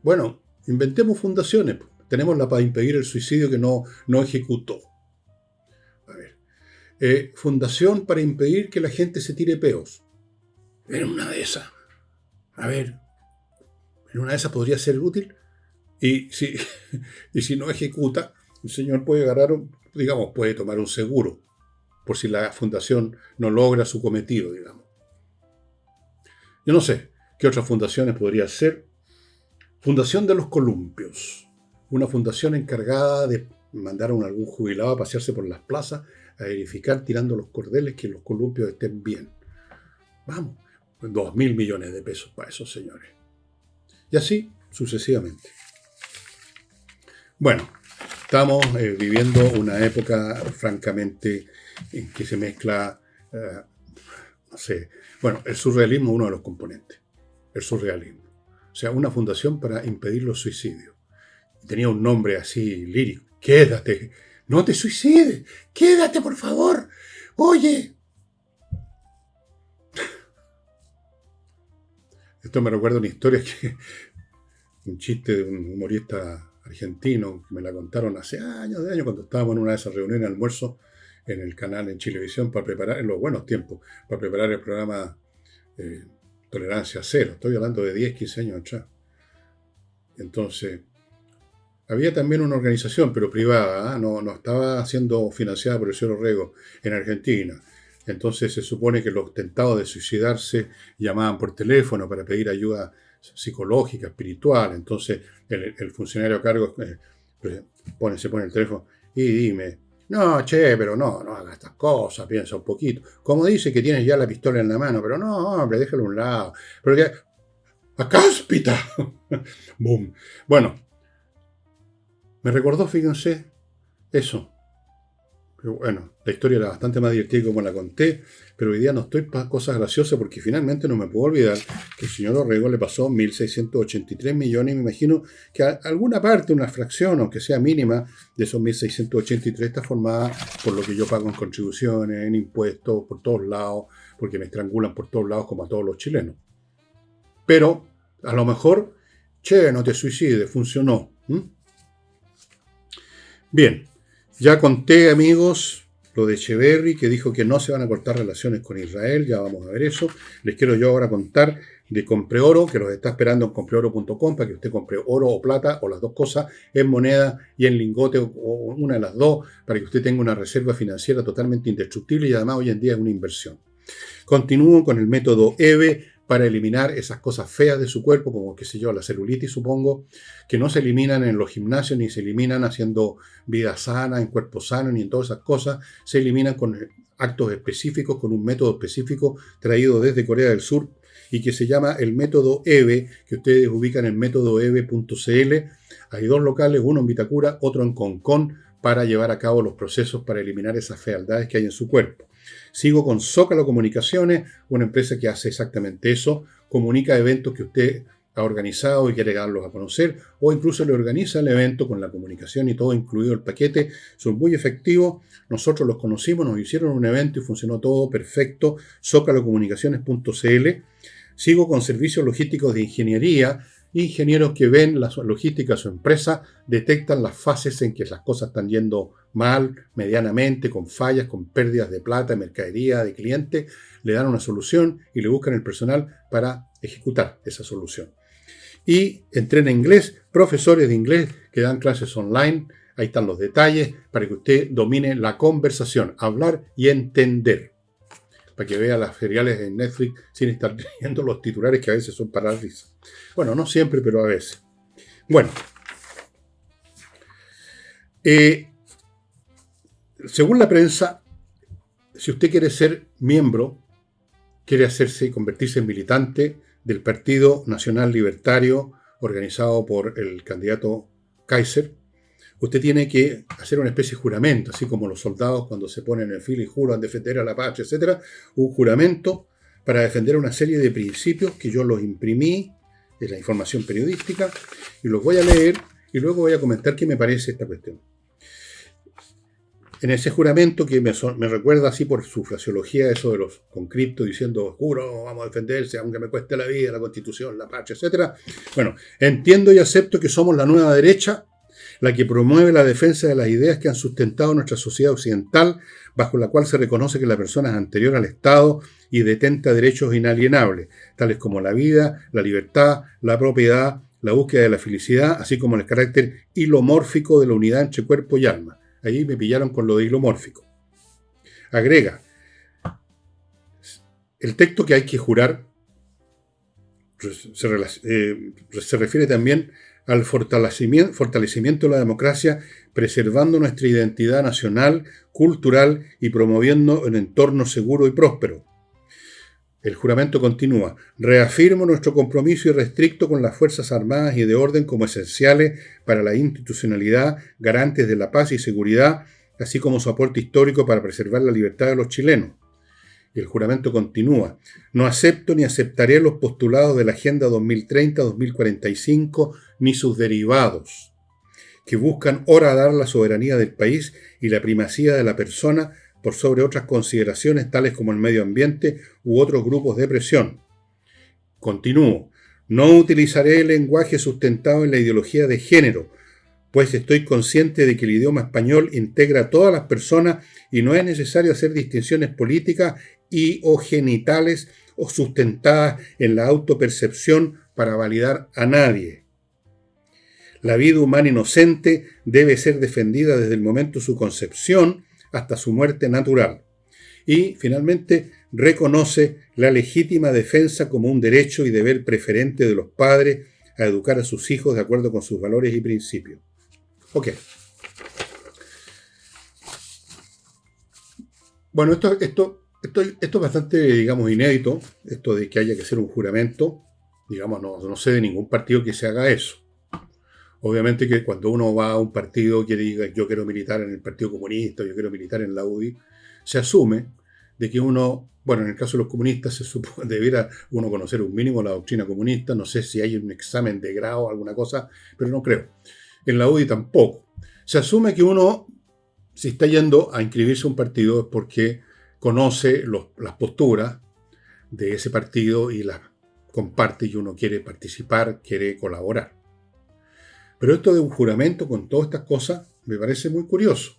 Bueno, inventemos fundaciones. Tenemos la para impedir el suicidio que no ejecutó. A ver, fundación para impedir que la gente se tire peos. En una de esas. A ver, en una de esas podría ser útil. Y si no ejecuta, el señor puede puede tomar un seguro por si la fundación no logra su cometido, digamos. Yo no sé qué otras fundaciones podría ser. Fundación de los columpios. Una fundación encargada de mandar a algún jubilado a pasearse por las plazas, a verificar tirando los cordeles que los columpios estén bien. Vamos, 2.000 millones de pesos para esos señores. Y así sucesivamente. Bueno, estamos viviendo una época francamente en que se mezcla, el surrealismo es uno de los componentes. El surrealismo. O sea, una fundación para impedir los suicidios. Tenía un nombre así lírico. Quédate, no te suicides, quédate por favor. Oye. Esto me recuerda una historia un chiste de un humorista argentino que me la contaron hace años cuando estábamos en una de esas reuniones de almuerzo en el canal en Chilevisión para preparar, en los buenos tiempos, para preparar el programa Tolerancia Cero. Estoy hablando de 10, 15 años atrás. Entonces, había también una organización, pero privada, no estaba siendo financiada por el señor Orrego en Argentina. Entonces se supone que los tentados de suicidarse llamaban por teléfono para pedir ayuda psicológica, espiritual. Entonces el funcionario a cargo se pone el teléfono y dime, no, pero no haga estas cosas, piensa un poquito. Como dice que tienes ya la pistola en la mano, pero no, hombre, déjalo a un lado. Pero que, ¡acáspita! ¡Bum! Bueno, me recordó, fíjense, eso. Pero bueno, la historia era bastante más divertida como la conté, pero hoy día no estoy para cosas graciosas porque finalmente no me puedo olvidar que el señor Orrego le pasó 1.683 millones y me imagino que alguna parte, una fracción, aunque sea mínima, de esos 1.683 está formada por lo que yo pago en contribuciones, en impuestos, por todos lados, porque me estrangulan por todos lados como a todos los chilenos. Pero a lo mejor, no te suicides, funcionó. Bien. Ya conté, amigos, lo de Echeverri, que dijo que no se van a cortar relaciones con Israel. Ya vamos a ver eso. Les quiero yo ahora contar de Compreoro, que los está esperando en compreoro.com para que usted compre oro o plata, o las dos cosas, en moneda y en lingote, o una de las dos, para que usted tenga una reserva financiera totalmente indestructible y además hoy en día es una inversión. Continúo con el método EVE para eliminar esas cosas feas de su cuerpo, como, qué sé yo, la celulitis, supongo, que no se eliminan en los gimnasios, ni se eliminan haciendo vida sana, en cuerpo sano, ni en todas esas cosas. Se eliminan con actos específicos, con un método específico traído desde Corea del Sur y que se llama el método EVE, que ustedes ubican en métodoeve.cl. Hay dos locales, uno en Vitacura, otro en Concón, para llevar a cabo los procesos para eliminar esas fealdades que hay en su cuerpo. Sigo con Zócalo Comunicaciones, una empresa que hace exactamente eso, comunica eventos que usted ha organizado y quiere darlos a conocer, o incluso le organiza el evento con la comunicación y todo incluido el paquete. Son muy efectivos. Nosotros los conocimos, nos hicieron un evento y funcionó todo perfecto. Zocalocomunicaciones.cl. Sigo con servicios logísticos de ingeniería. Ingenieros que ven la logística de su empresa, detectan las fases en que las cosas están yendo mal, medianamente, con fallas, con pérdidas de plata, de mercadería, de clientes, le dan una solución y le buscan el personal para ejecutar esa solución. Y entrena inglés, profesores de inglés que dan clases online, ahí están los detalles para que usted domine la conversación, hablar y entender. Para que vea las seriales en Netflix sin estar leyendo los titulares que a veces son para la risa. Bueno, no siempre, pero a veces. Bueno, según la prensa, si usted quiere ser miembro, quiere convertirse en militante del Partido Nacional Libertario organizado por el candidato Kaiser, usted tiene que hacer una especie de juramento, así como los soldados cuando se ponen en fila y juran defender a la patria, etc. Un juramento para defender una serie de principios que yo los imprimí en la información periodística y los voy a leer y luego voy a comentar qué me parece esta cuestión. En ese juramento, que me recuerda así por su fraseología, eso de los conscriptos diciendo, juro, vamos a defenderse, aunque me cueste la vida, la Constitución, la patria, etc. Bueno, entiendo y acepto que somos la nueva derecha, la que promueve la defensa de las ideas que han sustentado nuestra sociedad occidental, bajo la cual se reconoce que la persona es anterior al Estado y detenta derechos inalienables, tales como la vida, la libertad, la propiedad, la búsqueda de la felicidad, así como el carácter hilomórfico de la unidad entre cuerpo y alma. Ahí me pillaron con lo de hilomórfico. Agrega, el texto que hay que jurar se refiere también al fortalecimiento de la democracia, preservando nuestra identidad nacional, cultural y promoviendo un entorno seguro y próspero. El juramento continúa. Reafirmo nuestro compromiso irrestricto con las Fuerzas Armadas y de Orden como esenciales para la institucionalidad, garantes de la paz y seguridad, así como su aporte histórico para preservar la libertad de los chilenos. Y el juramento continúa. No acepto ni aceptaré los postulados de la Agenda 2030-2045 ni sus derivados, que buscan horadar la soberanía del país y la primacía de la persona por sobre otras consideraciones tales como el medio ambiente u otros grupos de presión. Continúo. No utilizaré el lenguaje sustentado en la ideología de género, pues estoy consciente de que el idioma español integra a todas las personas y no es necesario hacer distinciones políticas y o genitales o sustentadas en la autopercepción para validar a nadie. La vida humana inocente debe ser defendida desde el momento de su concepción hasta su muerte natural. Y, finalmente, reconoce la legítima defensa como un derecho y deber preferente de los padres a educar a sus hijos de acuerdo con sus valores y principios. Ok. Bueno, esto es bastante, digamos, inédito, esto de que haya que hacer un juramento. Digamos, no sé de ningún partido que se haga eso. Obviamente que cuando uno va a un partido que diga yo quiero militar en el Partido Comunista, yo quiero militar en la UDI, se asume de que uno, bueno, en el caso de los comunistas debiera uno conocer un mínimo la doctrina comunista, no sé si hay un examen de grado o alguna cosa, pero no creo. En la UDI tampoco. Se asume que uno, si está yendo a inscribirse a un partido, es porque conoce las posturas de ese partido y las comparte y uno quiere participar, quiere colaborar. Pero esto de un juramento con todas estas cosas me parece muy curioso.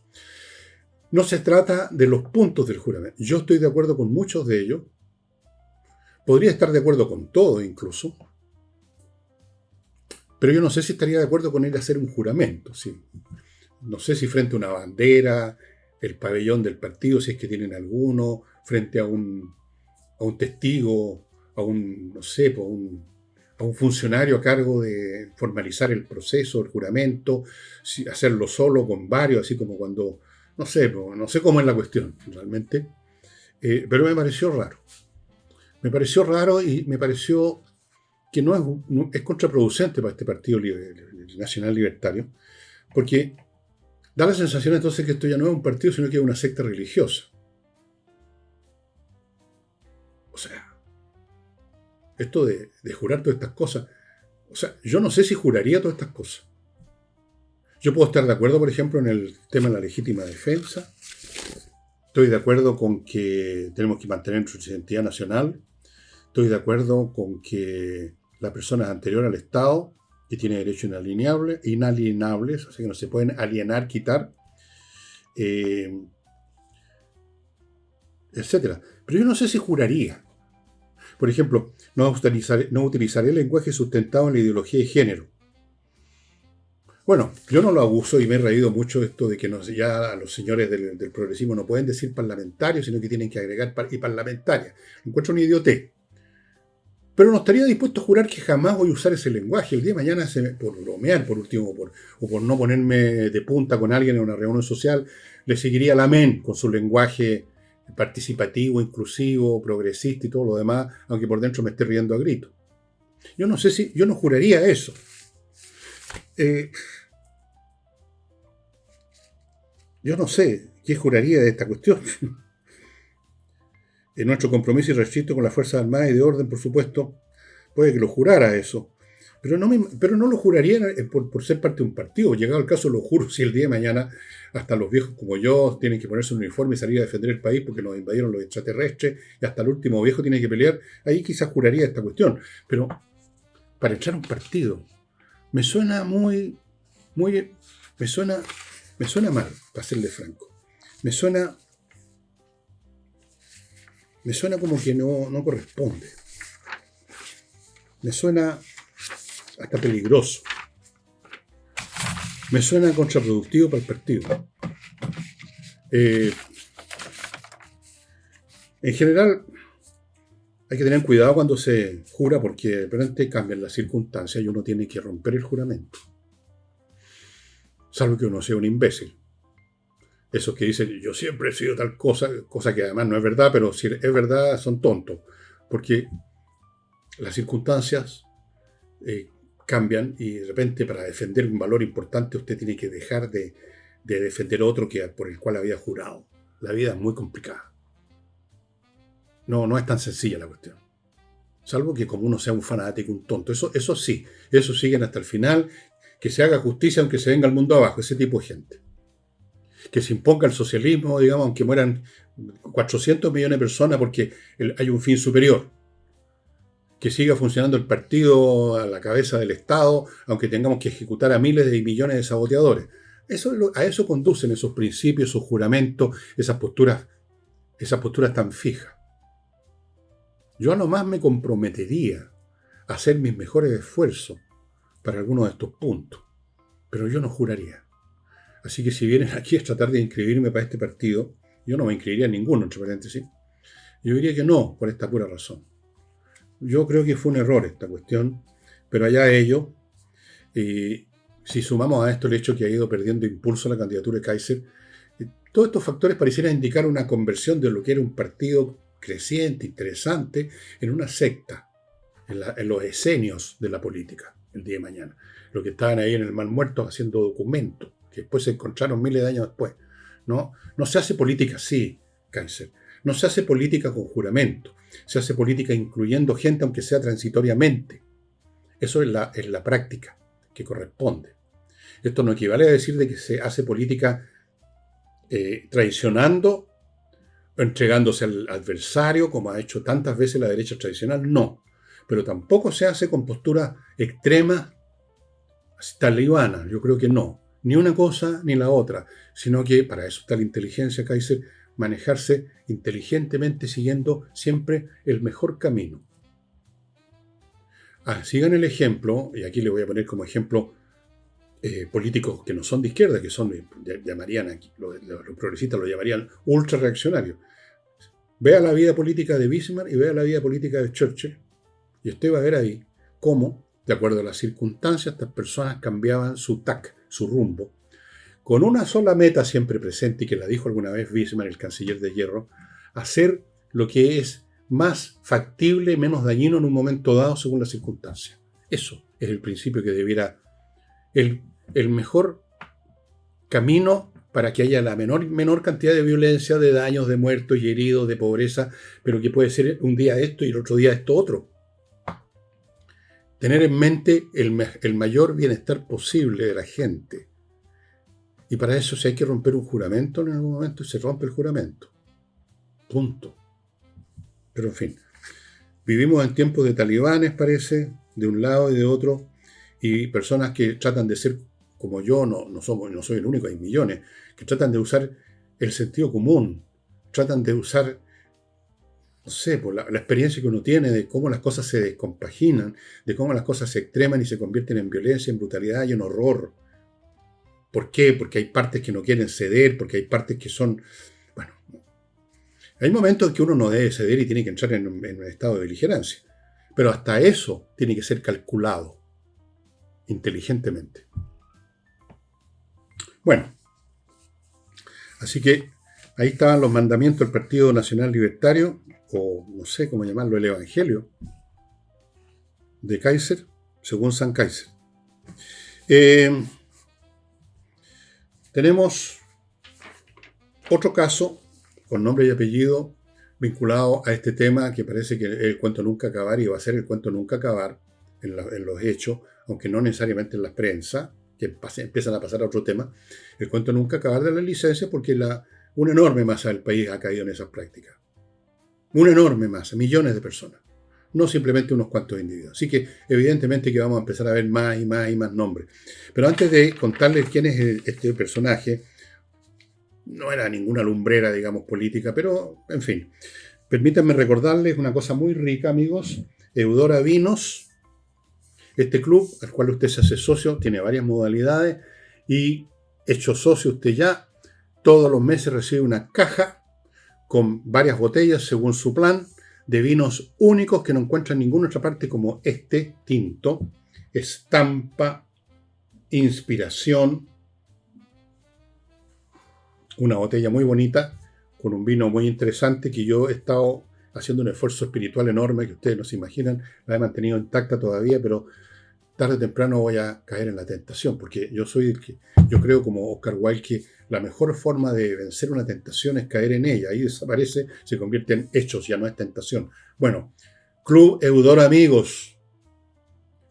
No se trata de los puntos del juramento. Yo estoy de acuerdo con muchos de ellos. Podría estar de acuerdo con todo incluso. Pero yo no sé si estaría de acuerdo con ir a hacer un juramento. ¿Sí? No sé si frente a una bandera, el pabellón del partido, si es que tienen alguno, frente a un testigo, a un funcionario a cargo de formalizar el proceso, el juramento, hacerlo solo con varios, así como cuando, no sé cómo es la cuestión realmente, pero me pareció raro. Me pareció raro y me pareció que es contraproducente para este Partido Nacional Libertario, porque da la sensación entonces que esto ya no es un partido, sino que es una secta religiosa. O sea, esto de jurar todas estas cosas, O sea, yo no sé si juraría todas estas cosas. Yo puedo estar de acuerdo, por ejemplo, en el tema de la legítima defensa. Estoy de acuerdo con que tenemos que mantener nuestra identidad nacional. Estoy de acuerdo con que la persona es anterior al Estado y tiene derechos inalienables, así que no se pueden alienar, quitar, etc. Pero yo no sé si juraría. Por ejemplo, no utilizaré el lenguaje sustentado en la ideología de género. Bueno, yo no lo abuso y me he reído mucho esto de que ya a los señores del progresismo no pueden decir parlamentarios, sino que tienen que agregar y parlamentaria. Encuentro una idiotez. Pero no estaría dispuesto a jurar que jamás voy a usar ese lenguaje. El día de mañana, por bromear, por último, o por no ponerme de punta con alguien en una reunión social, le seguiría el amén con su lenguaje participativo, inclusivo, progresista y todo lo demás, aunque por dentro me esté riendo a gritos. Yo no sé si, yo no juraría eso. Yo no sé qué juraría de esta cuestión. En nuestro compromiso y respeto con las Fuerzas Armadas y de Orden, por supuesto, puede que lo jurara eso. Pero no lo juraría por ser parte de un partido. Llegado el caso, lo juro si el día de mañana hasta los viejos como yo tienen que ponerse un uniforme y salir a defender el país porque nos invadieron los extraterrestres y hasta el último viejo tiene que pelear. Ahí quizás juraría esta cuestión. Pero para entrar a un partido me suena me suena mal, para serle franco. Me suena como que no corresponde. Me suena hasta peligroso. Me suena contraproductivo para el partido. En general, hay que tener cuidado cuando se jura porque de repente cambian las circunstancias y uno tiene que romper el juramento. Salvo que uno sea un imbécil. Esos que dicen, yo siempre he sido tal cosa, cosa que además no es verdad, pero si es verdad, son tontos. Porque las circunstancias cambian y de repente para defender un valor importante usted tiene que dejar de defender otro por el cual había jurado. La vida es muy complicada. No es tan sencilla la cuestión. Salvo que como uno sea un fanático, un tonto. Eso sí, eso siguen hasta el final. Que se haga justicia aunque se venga al mundo abajo, ese tipo de gente. Que se imponga el socialismo, digamos, aunque mueran 400 millones de personas porque hay un fin superior. Que siga funcionando el partido a la cabeza del Estado, aunque tengamos que ejecutar a miles de millones de saboteadores. A eso conducen esos principios, esos juramentos, esas posturas tan fijas. Yo nomás me comprometería a hacer mis mejores esfuerzos para algunos de estos puntos, pero yo no juraría. Así que si vienen aquí a tratar de inscribirme para este partido, yo no me inscribiría en ninguno, entre paréntesis. Yo diría que no, por esta pura razón. Yo creo que fue un error esta cuestión, pero allá ello, si sumamos a esto el hecho que ha ido perdiendo impulso la candidatura de Kaiser, todos estos factores parecieran indicar una conversión de lo que era un partido creciente, interesante, en una secta, en los esenios de la política, el día de mañana. Los que estaban ahí en el Mar Muerto haciendo documentos, que después se encontraron miles de años después. No se hace política así, Kaiser. No se hace política con juramento. Se hace política incluyendo gente, aunque sea transitoriamente. Eso es la práctica que corresponde. Esto no equivale a decir de que se hace política traicionando, entregándose al adversario, como ha hecho tantas veces la derecha tradicional. No. Pero tampoco se hace con posturas extremas talibanas. Yo creo que no. Ni una cosa ni la otra. Sino que para eso está la inteligencia, Kaiser, manejarse inteligentemente siguiendo siempre el mejor camino. Sigan el ejemplo, y aquí le voy a poner como ejemplo políticos que no son de izquierda, que son, llamarían aquí, los progresistas lo llamarían ultra reaccionarios. Vea la vida política de Bismarck y vea la vida política de Churchill, y usted va a ver ahí cómo, de acuerdo a las circunstancias, estas personas cambiaban su su rumbo, con una sola meta siempre presente, y que la dijo alguna vez Bismarck, el canciller de hierro: hacer lo que es más factible, menos dañino en un momento dado según las circunstancias. Eso es el principio que debiera, el mejor camino para que haya la menor cantidad de violencia, de daños, de muertos y heridos, de pobreza, pero que puede ser un día esto y el otro día esto otro. tener en mente el mayor bienestar posible de la gente. Y para eso, si hay que romper un juramento en algún momento, se rompe el juramento. Punto. Pero en fin, vivimos en tiempos de talibanes, parece, de un lado y de otro, y personas que tratan de ser como yo, no soy el único, hay millones, que tratan de usar el sentido común, tratan de usar, no sé, por la experiencia que uno tiene de cómo las cosas se descompaginan, de cómo las cosas se extreman y se convierten en violencia, en brutalidad y en horror. ¿Por qué? Porque hay partes que no quieren ceder, porque hay partes que son... Bueno, hay momentos en que uno no debe ceder y tiene que entrar en un estado de beligerancia. Pero hasta eso tiene que ser calculado inteligentemente. Bueno, así que ahí estaban los mandamientos del Partido Nacional Libertario, o no sé cómo llamarlo, el Evangelio de Kaiser, según San Kaiser. Tenemos otro caso con nombre y apellido vinculado a este tema que parece que es el cuento nunca acabar y va a ser el cuento nunca acabar en los hechos, aunque no necesariamente en la prensa, que empiezan a pasar a otro tema, el cuento nunca acabar de la licencia porque una enorme masa del país ha caído en esas prácticas. Una enorme masa, millones de personas, no simplemente unos cuantos individuos. Así que evidentemente que vamos a empezar a ver más y más y más nombres. Pero antes de contarles quién es este personaje, no era ninguna lumbrera, digamos, política, pero, en fin, permítanme recordarles una cosa muy rica, amigos. Eudora Vinos, este club al cual usted se hace socio, tiene varias modalidades y hecho socio usted ya, todos los meses recibe una caja con varias botellas según su plan de vinos únicos que no encuentra en ninguna otra parte como este tinto, estampa, inspiración, una botella muy bonita con un vino muy interesante que yo he estado haciendo un esfuerzo espiritual enorme que ustedes no se imaginan, la he mantenido intacta todavía, pero tarde o temprano voy a caer en la tentación, porque yo creo como Oscar Wilde que la mejor forma de vencer una tentación es caer en ella, ahí desaparece, se convierte en hechos, ya no es tentación. Bueno, Club Eudora, amigos,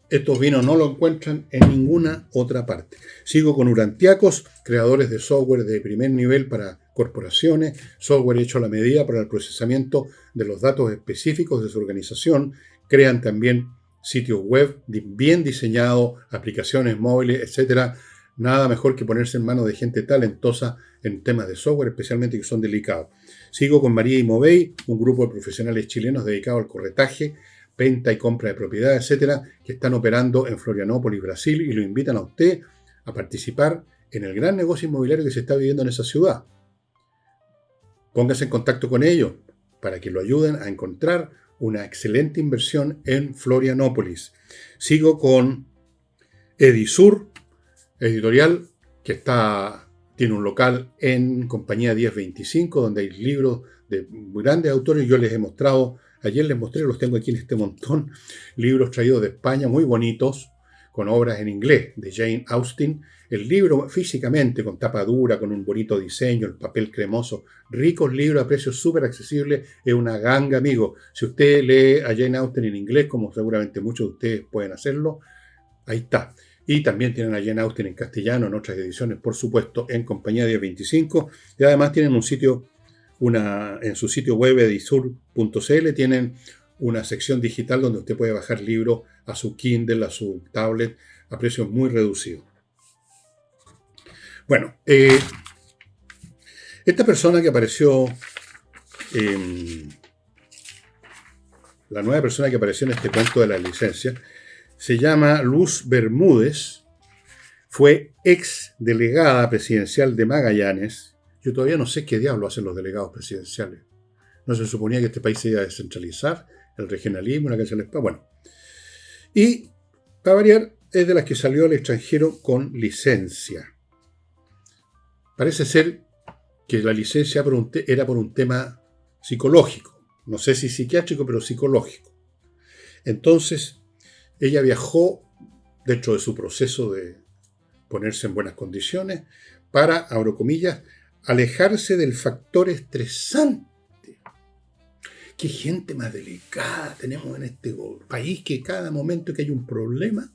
estos vinos no lo encuentran en ninguna otra parte. Sigo con Urantiacos, creadores de software de primer nivel para corporaciones, software hecho a la medida para el procesamiento de los datos específicos de su organización. Crean también sitios web bien diseñados, aplicaciones móviles, etc. Nada mejor que ponerse en manos de gente talentosa en temas de software, especialmente que son delicados. Sigo con María Imovey, un grupo de profesionales chilenos dedicados al corretaje, venta y compra de propiedades, etcétera, que están operando en Florianópolis, Brasil, y lo invitan a usted a participar en el gran negocio inmobiliario que se está viviendo en esa ciudad. Póngase en contacto con ellos para que lo ayuden a encontrar una excelente inversión en Florianópolis. Sigo con Edisur, editorial que tiene un local en Compañía 1025, donde hay libros de grandes autores. Yo les he mostrado, ayer les mostré, los tengo aquí en este montón, libros traídos de España, muy bonitos, con obras en inglés de Jane Austen. El libro físicamente, con tapa dura, con un bonito diseño, el papel cremoso, ricos libros a precios súper accesibles, es una ganga, amigo. Si usted lee a Jane Austen en inglés, como seguramente muchos de ustedes pueden hacerlo, ahí está. Y también tienen a Jane Austen en castellano, en otras ediciones, por supuesto, en Compañía 1025. Y además tienen un sitio, en su sitio web edisur.cl, tienen una sección digital donde usted puede bajar libros a su Kindle, a su tablet, a precios muy reducidos. Bueno, esta persona que apareció, la nueva persona que apareció en este cuento de la licencia, se llama Luz Bermúdez, fue ex delegada presidencial de Magallanes. Yo todavía no sé qué diablo hacen los delegados presidenciales. ¿No se suponía que este país se iba a descentralizar? El regionalismo, la calle del Spa. Bueno. Y, para variar, es de las que salió al extranjero con licencia. Parece ser que la licencia era por un tema psicológico. No sé si psiquiátrico, pero psicológico. Entonces, ella viajó dentro de su proceso de ponerse en buenas condiciones para, abro comillas, alejarse del factor estresante Qué gente más delicada tenemos en este país, que cada momento que hay un problema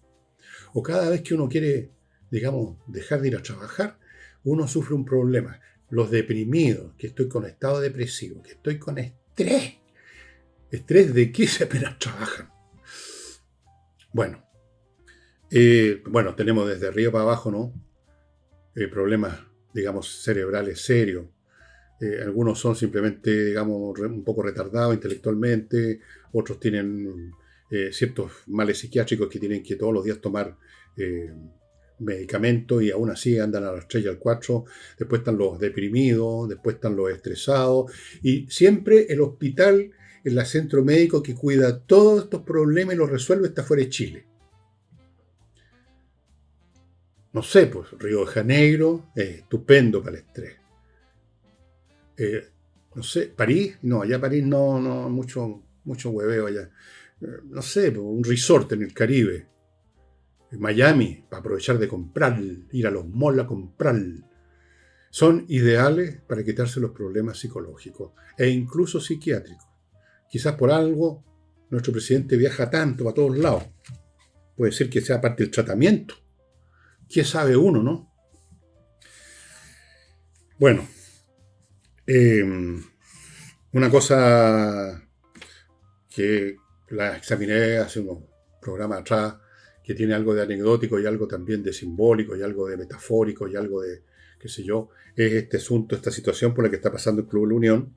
o cada vez que uno quiere, digamos, dejar de ir a trabajar, uno sufre un problema. Los deprimidos, que estoy con estado depresivo, que estoy con estrés. ¿Estrés de qué si apenas trabajan? Bueno, tenemos desde arriba para abajo, ¿no? Problemas, digamos, cerebrales serios. Algunos son simplemente, digamos, un poco retardados intelectualmente, otros tienen ciertos males psiquiátricos que tienen que todos los días tomar medicamentos y aún así andan a las 3 y al 4. Después están los deprimidos, después están los estresados, y siempre el hospital, el centro médico que cuida todos estos problemas y los resuelve está fuera de Chile. No sé, pues Río de Janeiro es estupendo para el estrés. No sé, París, no, allá París no, mucho hueveo allá. No sé, pues, un resort en el Caribe. Miami, para aprovechar de comprar, ir a los malls a comprar. Son ideales para quitarse los problemas psicológicos e incluso psiquiátricos. Quizás por algo nuestro presidente viaja tanto para todos lados. Puede ser que sea parte del tratamiento. ¿Qué sabe uno, no? Bueno, una cosa que la examiné hace unos programas atrás, que tiene algo de anecdótico y algo también de simbólico y algo de metafórico y algo de, qué sé yo, es este asunto, esta situación por la que está pasando el Club de la Unión.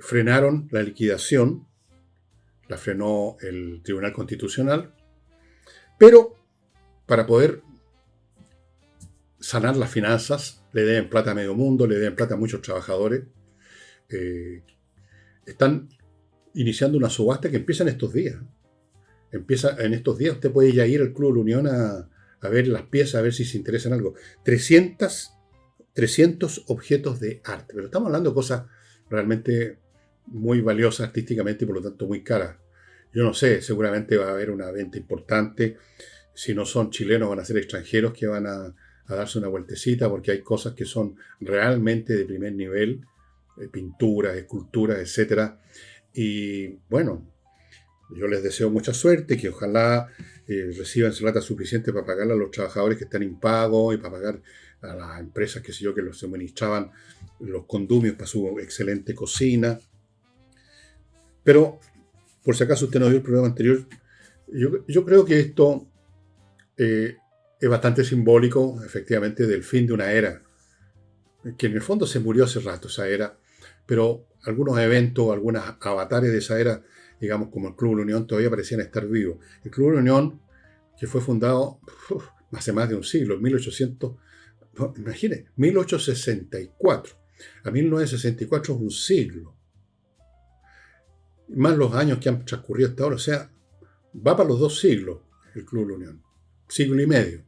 Frenaron la liquidación, la frenó el Tribunal Constitucional, pero para poder sanar las finanzas, le deben plata a medio mundo, le deben plata a muchos trabajadores. Están iniciando una subasta que empieza en estos días. En estos días usted puede ya ir al Club de la Unión a ver las piezas, a ver si se interesa en algo. 300 objetos de arte, pero estamos hablando de cosas realmente muy valiosas artísticamente y por lo tanto muy caras. Yo no sé, seguramente va a haber una venta importante. Si no son chilenos, van a ser extranjeros que van a darse una vueltecita, porque hay cosas que son realmente de primer nivel, pinturas, esculturas, etc. Y bueno, yo les deseo mucha suerte, que ojalá reciban plata suficiente para pagarle a los trabajadores que están impagos y para pagar a las empresas, qué sé yo, que los suministraban los condumios para su excelente cocina. Pero, por si acaso usted no vio el programa anterior, yo creo que esto es bastante simbólico, efectivamente, del fin de una era, que en el fondo se murió hace rato esa era, pero algunos eventos, algunos avatares de esa era, digamos, como el Club de la Unión, todavía parecían estar vivos. El Club de la Unión, que fue fundado hace más de un siglo, en 1864. A 1964 es un siglo. Más los años que han transcurrido hasta ahora, o sea, va para los 2 siglos el Club de la Unión. Siglo y medio.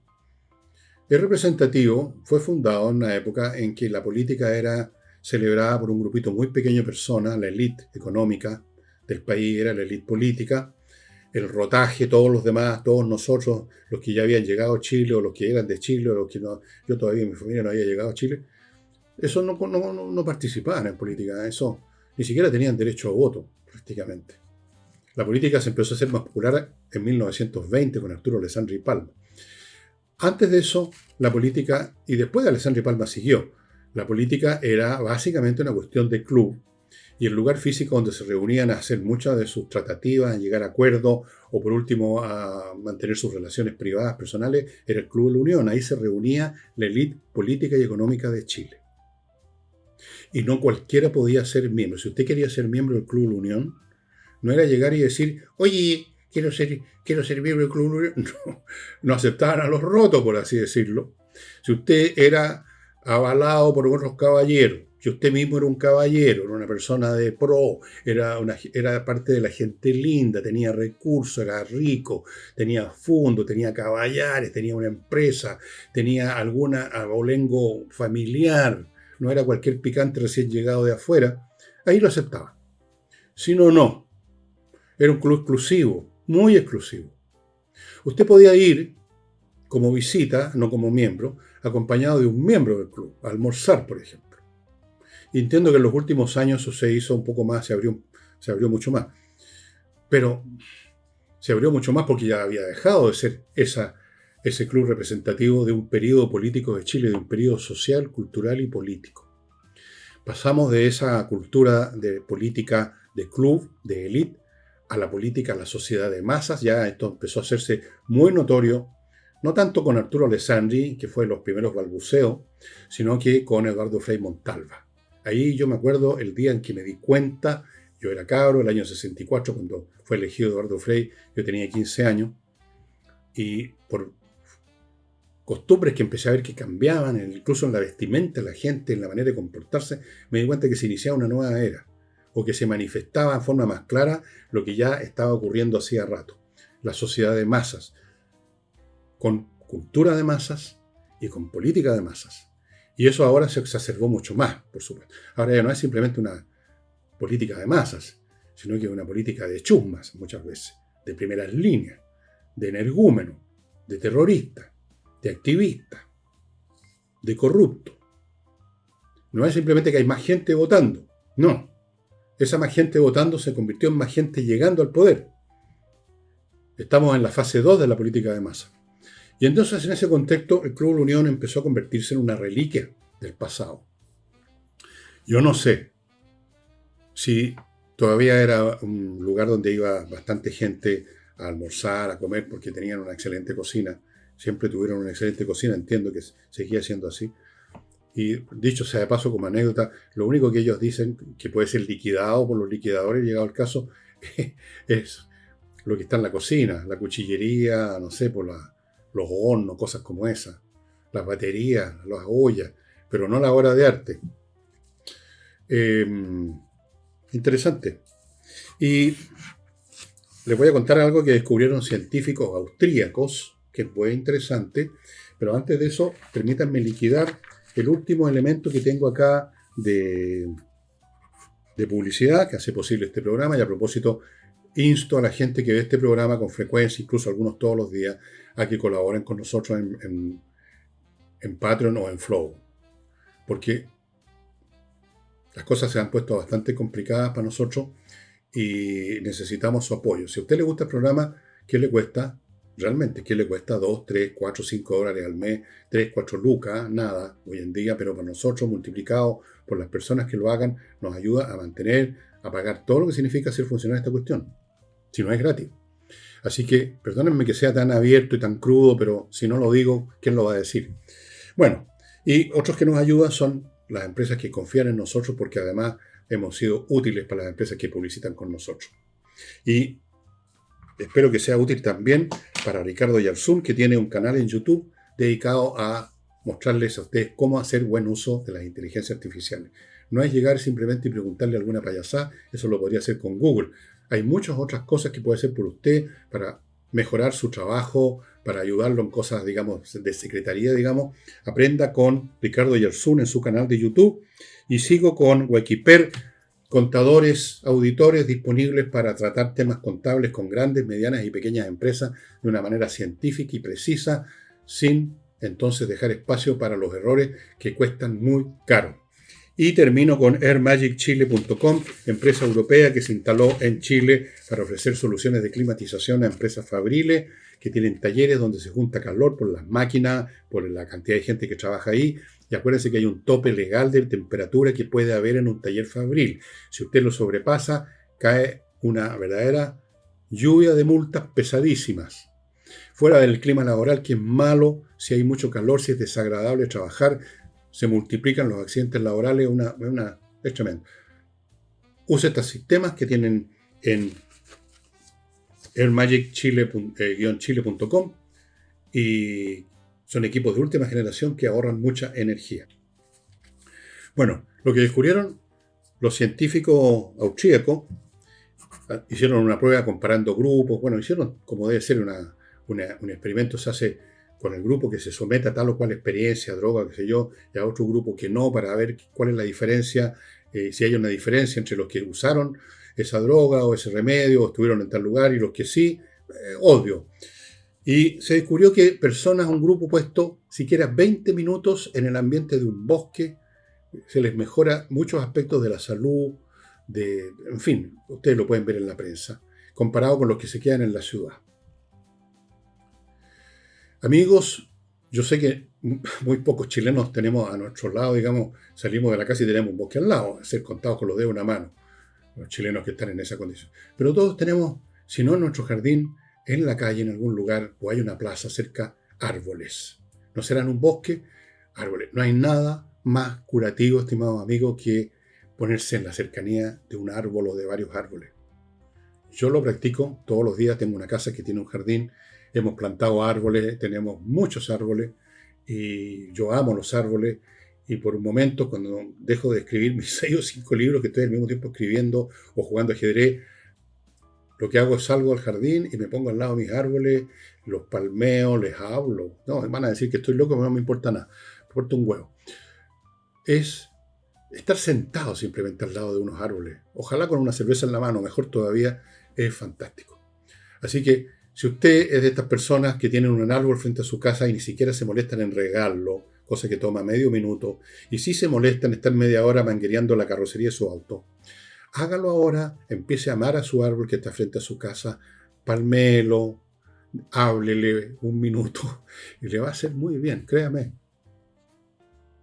Es representativo, fue fundado en una época en que la política era celebrada por un grupito muy pequeño de personas, la élite económica del país era la élite política, el rotaje, todos los demás, todos nosotros, los que ya habían llegado a Chile, o los que eran de Chile, o los que no, yo todavía mi familia no había llegado a Chile, esos no participaban en política, eso ni siquiera tenían derecho a voto, prácticamente. La política se empezó a hacer más popular en 1920 con Arturo Alessandri Palma. Antes de eso, la política, y después de Alessandri Palma siguió, la política era básicamente una cuestión de club, y el lugar físico donde se reunían a hacer muchas de sus tratativas, a llegar a acuerdos, o por último a mantener sus relaciones privadas, personales, era el Club de la Unión. Ahí se reunía la élite política y económica de Chile. Y no cualquiera podía ser miembro. Si usted quería ser miembro del Club de la Unión, no era llegar y decir, oye, quiero ser miembro del Club de la Unión. No aceptaban a los rotos, por así decirlo. Si usted era avalado por otros caballeros, que usted mismo era un caballero, era una persona de pro, era parte de la gente linda, tenía recursos, era rico, tenía fondo, tenía caballares, tenía una empresa, tenía alguna abolengo familiar, no era cualquier picante recién llegado de afuera, ahí lo aceptaba. Si no, no. Era un club exclusivo, muy exclusivo. Usted podía ir como visita, no como miembro, acompañado de un miembro del club, a almorzar, por ejemplo. Y entiendo que en los últimos años eso se hizo un poco más, se abrió se abrió mucho más. Pero se abrió mucho más porque ya había dejado de ser ese club representativo de un periodo político de Chile, de un periodo social, cultural y político. Pasamos de esa cultura de política de club, de élite, a la política, a la sociedad de masas. Ya esto empezó a hacerse muy notorio, no tanto con Arturo Alessandri, que fue los primeros balbuceos, sino que con Eduardo Frei Montalva. Ahí yo me acuerdo el día en que me di cuenta, yo era cabro, el año 64, cuando fue elegido Eduardo Frei, yo tenía 15 años, y por costumbres que empecé a ver que cambiaban, incluso en la vestimenta de la gente, en la manera de comportarse, me di cuenta que se iniciaba una nueva era, o que se manifestaba en forma más clara lo que ya estaba ocurriendo hacía rato. La sociedad de masas, con cultura de masas y con política de masas. Y eso ahora se exacerbó mucho más, por supuesto. Ahora ya no es simplemente una política de masas, sino que es una política de chusmas muchas veces, de primeras líneas, de energúmeno, de terrorista, de activista, de corrupto. No es simplemente que hay más gente votando, no. Esa más gente votando se convirtió en más gente llegando al poder. Estamos en la fase 2 de la política de masa. Y entonces en ese contexto el Club La Unión empezó a convertirse en una reliquia del pasado. Yo no sé si todavía era un lugar donde iba bastante gente a almorzar, a comer, porque tenían una excelente cocina. Siempre tuvieron una excelente cocina, entiendo que seguía siendo así. Y dicho sea de paso, como anécdota, lo único que ellos dicen que puede ser liquidado por los liquidadores, llegado el caso, es lo que está en la cocina, la cuchillería, no sé, por los hornos, cosas como esas, las baterías, las ollas, pero no la obra de arte. Interesante. Y les voy a contar algo que descubrieron científicos austríacos, que es muy interesante, pero antes de eso, permítanme liquidar el último elemento que tengo acá de publicidad, que hace posible este programa, y a propósito, insto a la gente que ve este programa con frecuencia, incluso algunos todos los días, a que colaboren con nosotros en Patreon o en Flow. Porque las cosas se han puesto bastante complicadas para nosotros y necesitamos su apoyo. Si a usted le gusta el programa, ¿qué le cuesta? Realmente, ¿qué le cuesta? 2, 3, 4, 5 dólares al mes, 3, 4 lucas, nada hoy en día, pero para nosotros, multiplicado por las personas que lo hagan, nos ayuda a mantener, a pagar todo lo que significa hacer funcionar esta cuestión. Si no es gratis. Así que, perdónenme que sea tan abierto y tan crudo, pero si no lo digo, ¿quién lo va a decir? Bueno, y otros que nos ayudan son las empresas que confían en nosotros, porque además hemos sido útiles para las empresas que publicitan con nosotros. Y espero que sea útil también para Ricardo Yarzún, que tiene un canal en YouTube dedicado a mostrarles a ustedes cómo hacer buen uso de las inteligencias artificiales. No es llegar simplemente y preguntarle alguna payasada, eso lo podría hacer con Google. Hay muchas otras cosas que puede hacer por usted para mejorar su trabajo, para ayudarlo en cosas, digamos, de secretaría, digamos. Aprenda con Ricardo Yarzún en su canal de YouTube. Y sigo con Wikiper, contadores, auditores disponibles para tratar temas contables con grandes, medianas y pequeñas empresas de una manera científica y precisa, sin entonces dejar espacio para los errores que cuestan muy caro. Y termino con airmagicchile.com, empresa europea que se instaló en Chile para ofrecer soluciones de climatización a empresas fabriles que tienen talleres donde se junta calor por las máquinas, por la cantidad de gente que trabaja ahí. Y acuérdense que hay un tope legal de temperatura que puede haber en un taller fabril. Si usted lo sobrepasa, cae una verdadera lluvia de multas pesadísimas. Fuera del clima laboral, que es malo, si hay mucho calor, si es desagradable trabajar, se multiplican los accidentes laborales, es tremendo. Use estos sistemas que tienen en airmagicchile.com y son equipos de última generación que ahorran mucha energía. Bueno, lo que descubrieron los científicos austríacos, hicieron una prueba comparando grupos, hicieron como debe ser un experimento, se hace con el grupo que se somete a tal o cual experiencia, droga, qué sé yo, y a otro grupo que no, para ver cuál es la diferencia, si hay una diferencia entre los que usaron esa droga o ese remedio, o estuvieron en tal lugar, y los que sí, obvio. Y se descubrió que personas, un grupo puesto siquiera 20 minutos en el ambiente de un bosque, se les mejora muchos aspectos de la salud, en fin, ustedes lo pueden ver en la prensa, comparado con los que se quedan en la ciudad. Amigos, yo sé que muy pocos chilenos tenemos a nuestro lado, digamos, salimos de la casa y tenemos un bosque al lado, a ser contados con los dedos de una mano, los chilenos que están en esa condición. Pero todos tenemos, si no en nuestro jardín, en la calle, en algún lugar, o hay una plaza cerca, árboles. No serán un bosque, árboles. No hay nada más curativo, estimados amigos, que ponerse en la cercanía de un árbol o de varios árboles. Yo lo practico todos los días, tengo una casa que tiene un jardín, hemos plantado árboles, tenemos muchos árboles, y yo amo los árboles, y por un momento, cuando dejo de escribir mis 6 o 5 libros que estoy al mismo tiempo escribiendo o jugando ajedrez, lo que hago es salgo al jardín y me pongo al lado de mis árboles, los palmeo, les hablo. No, me van a decir que estoy loco, pero no me importa nada, me importa un huevo. Es estar sentado simplemente al lado de unos árboles, ojalá con una cerveza en la mano, mejor todavía, es fantástico. Así que si usted es de estas personas que tienen un árbol frente a su casa y ni siquiera se molestan en regarlo, cosa que toma medio minuto, y si se molestan estar media hora manguereando la carrocería de su auto, hágalo ahora, empiece a amar a su árbol que está frente a su casa, palmelo, háblele un minuto y le va a hacer muy bien, créame.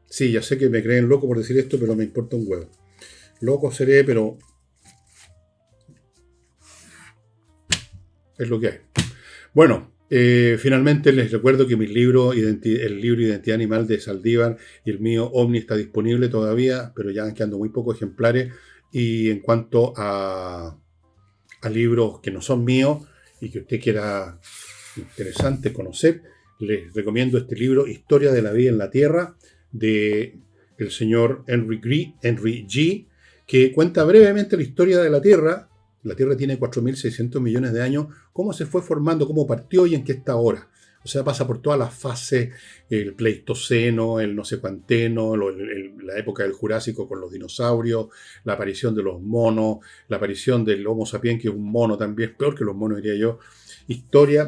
Sí, ya sé que me creen loco por decir esto, pero me importa un huevo. Loco seré, pero es lo que hay. Bueno, finalmente les recuerdo que mis libros, el libro Identidad Animal de Saldívar y el mío Omni está disponible todavía, pero ya han quedado muy pocos ejemplares. Y en cuanto a libros que no son míos y que usted quiera interesante conocer, les recomiendo este libro, Historia de la Vida en la Tierra, de el señor Henry G., que cuenta brevemente la historia de la Tierra. La Tierra tiene 4.600 millones de años, cómo se fue formando, cómo partió y en qué está ahora. O sea, pasa por todas las fases, el Pleistoceno, el no sé cuanteno, la época del Jurásico con los dinosaurios, la aparición de los monos, la aparición del Homo sapiens, que es un mono también, peor que los monos diría yo.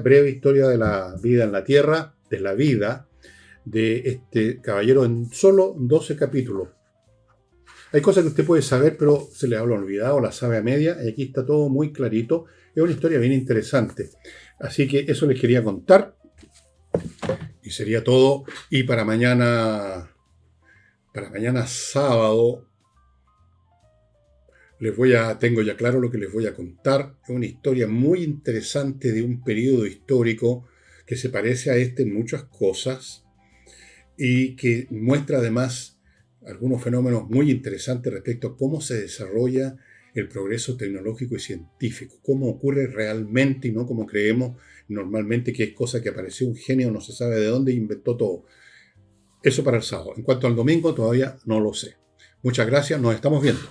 Breve historia de la vida en la Tierra, de la vida de este caballero en solo 12 capítulos. Hay cosas que usted puede saber, pero se le habla olvidado, la sabe a media, y aquí está todo muy clarito. Es una historia bien interesante. Así que eso les quería contar. Y sería todo. Y para mañana sábado, tengo ya claro lo que les voy a contar. Es una historia muy interesante de un periodo histórico que se parece a este en muchas cosas y que muestra además algunos fenómenos muy interesantes respecto a cómo se desarrolla el progreso tecnológico y científico, cómo ocurre realmente y no como creemos normalmente, que es cosa que apareció un genio, no se sabe de dónde, inventó todo. Eso para el sábado. En cuanto al domingo, todavía no lo sé. Muchas gracias, nos estamos viendo.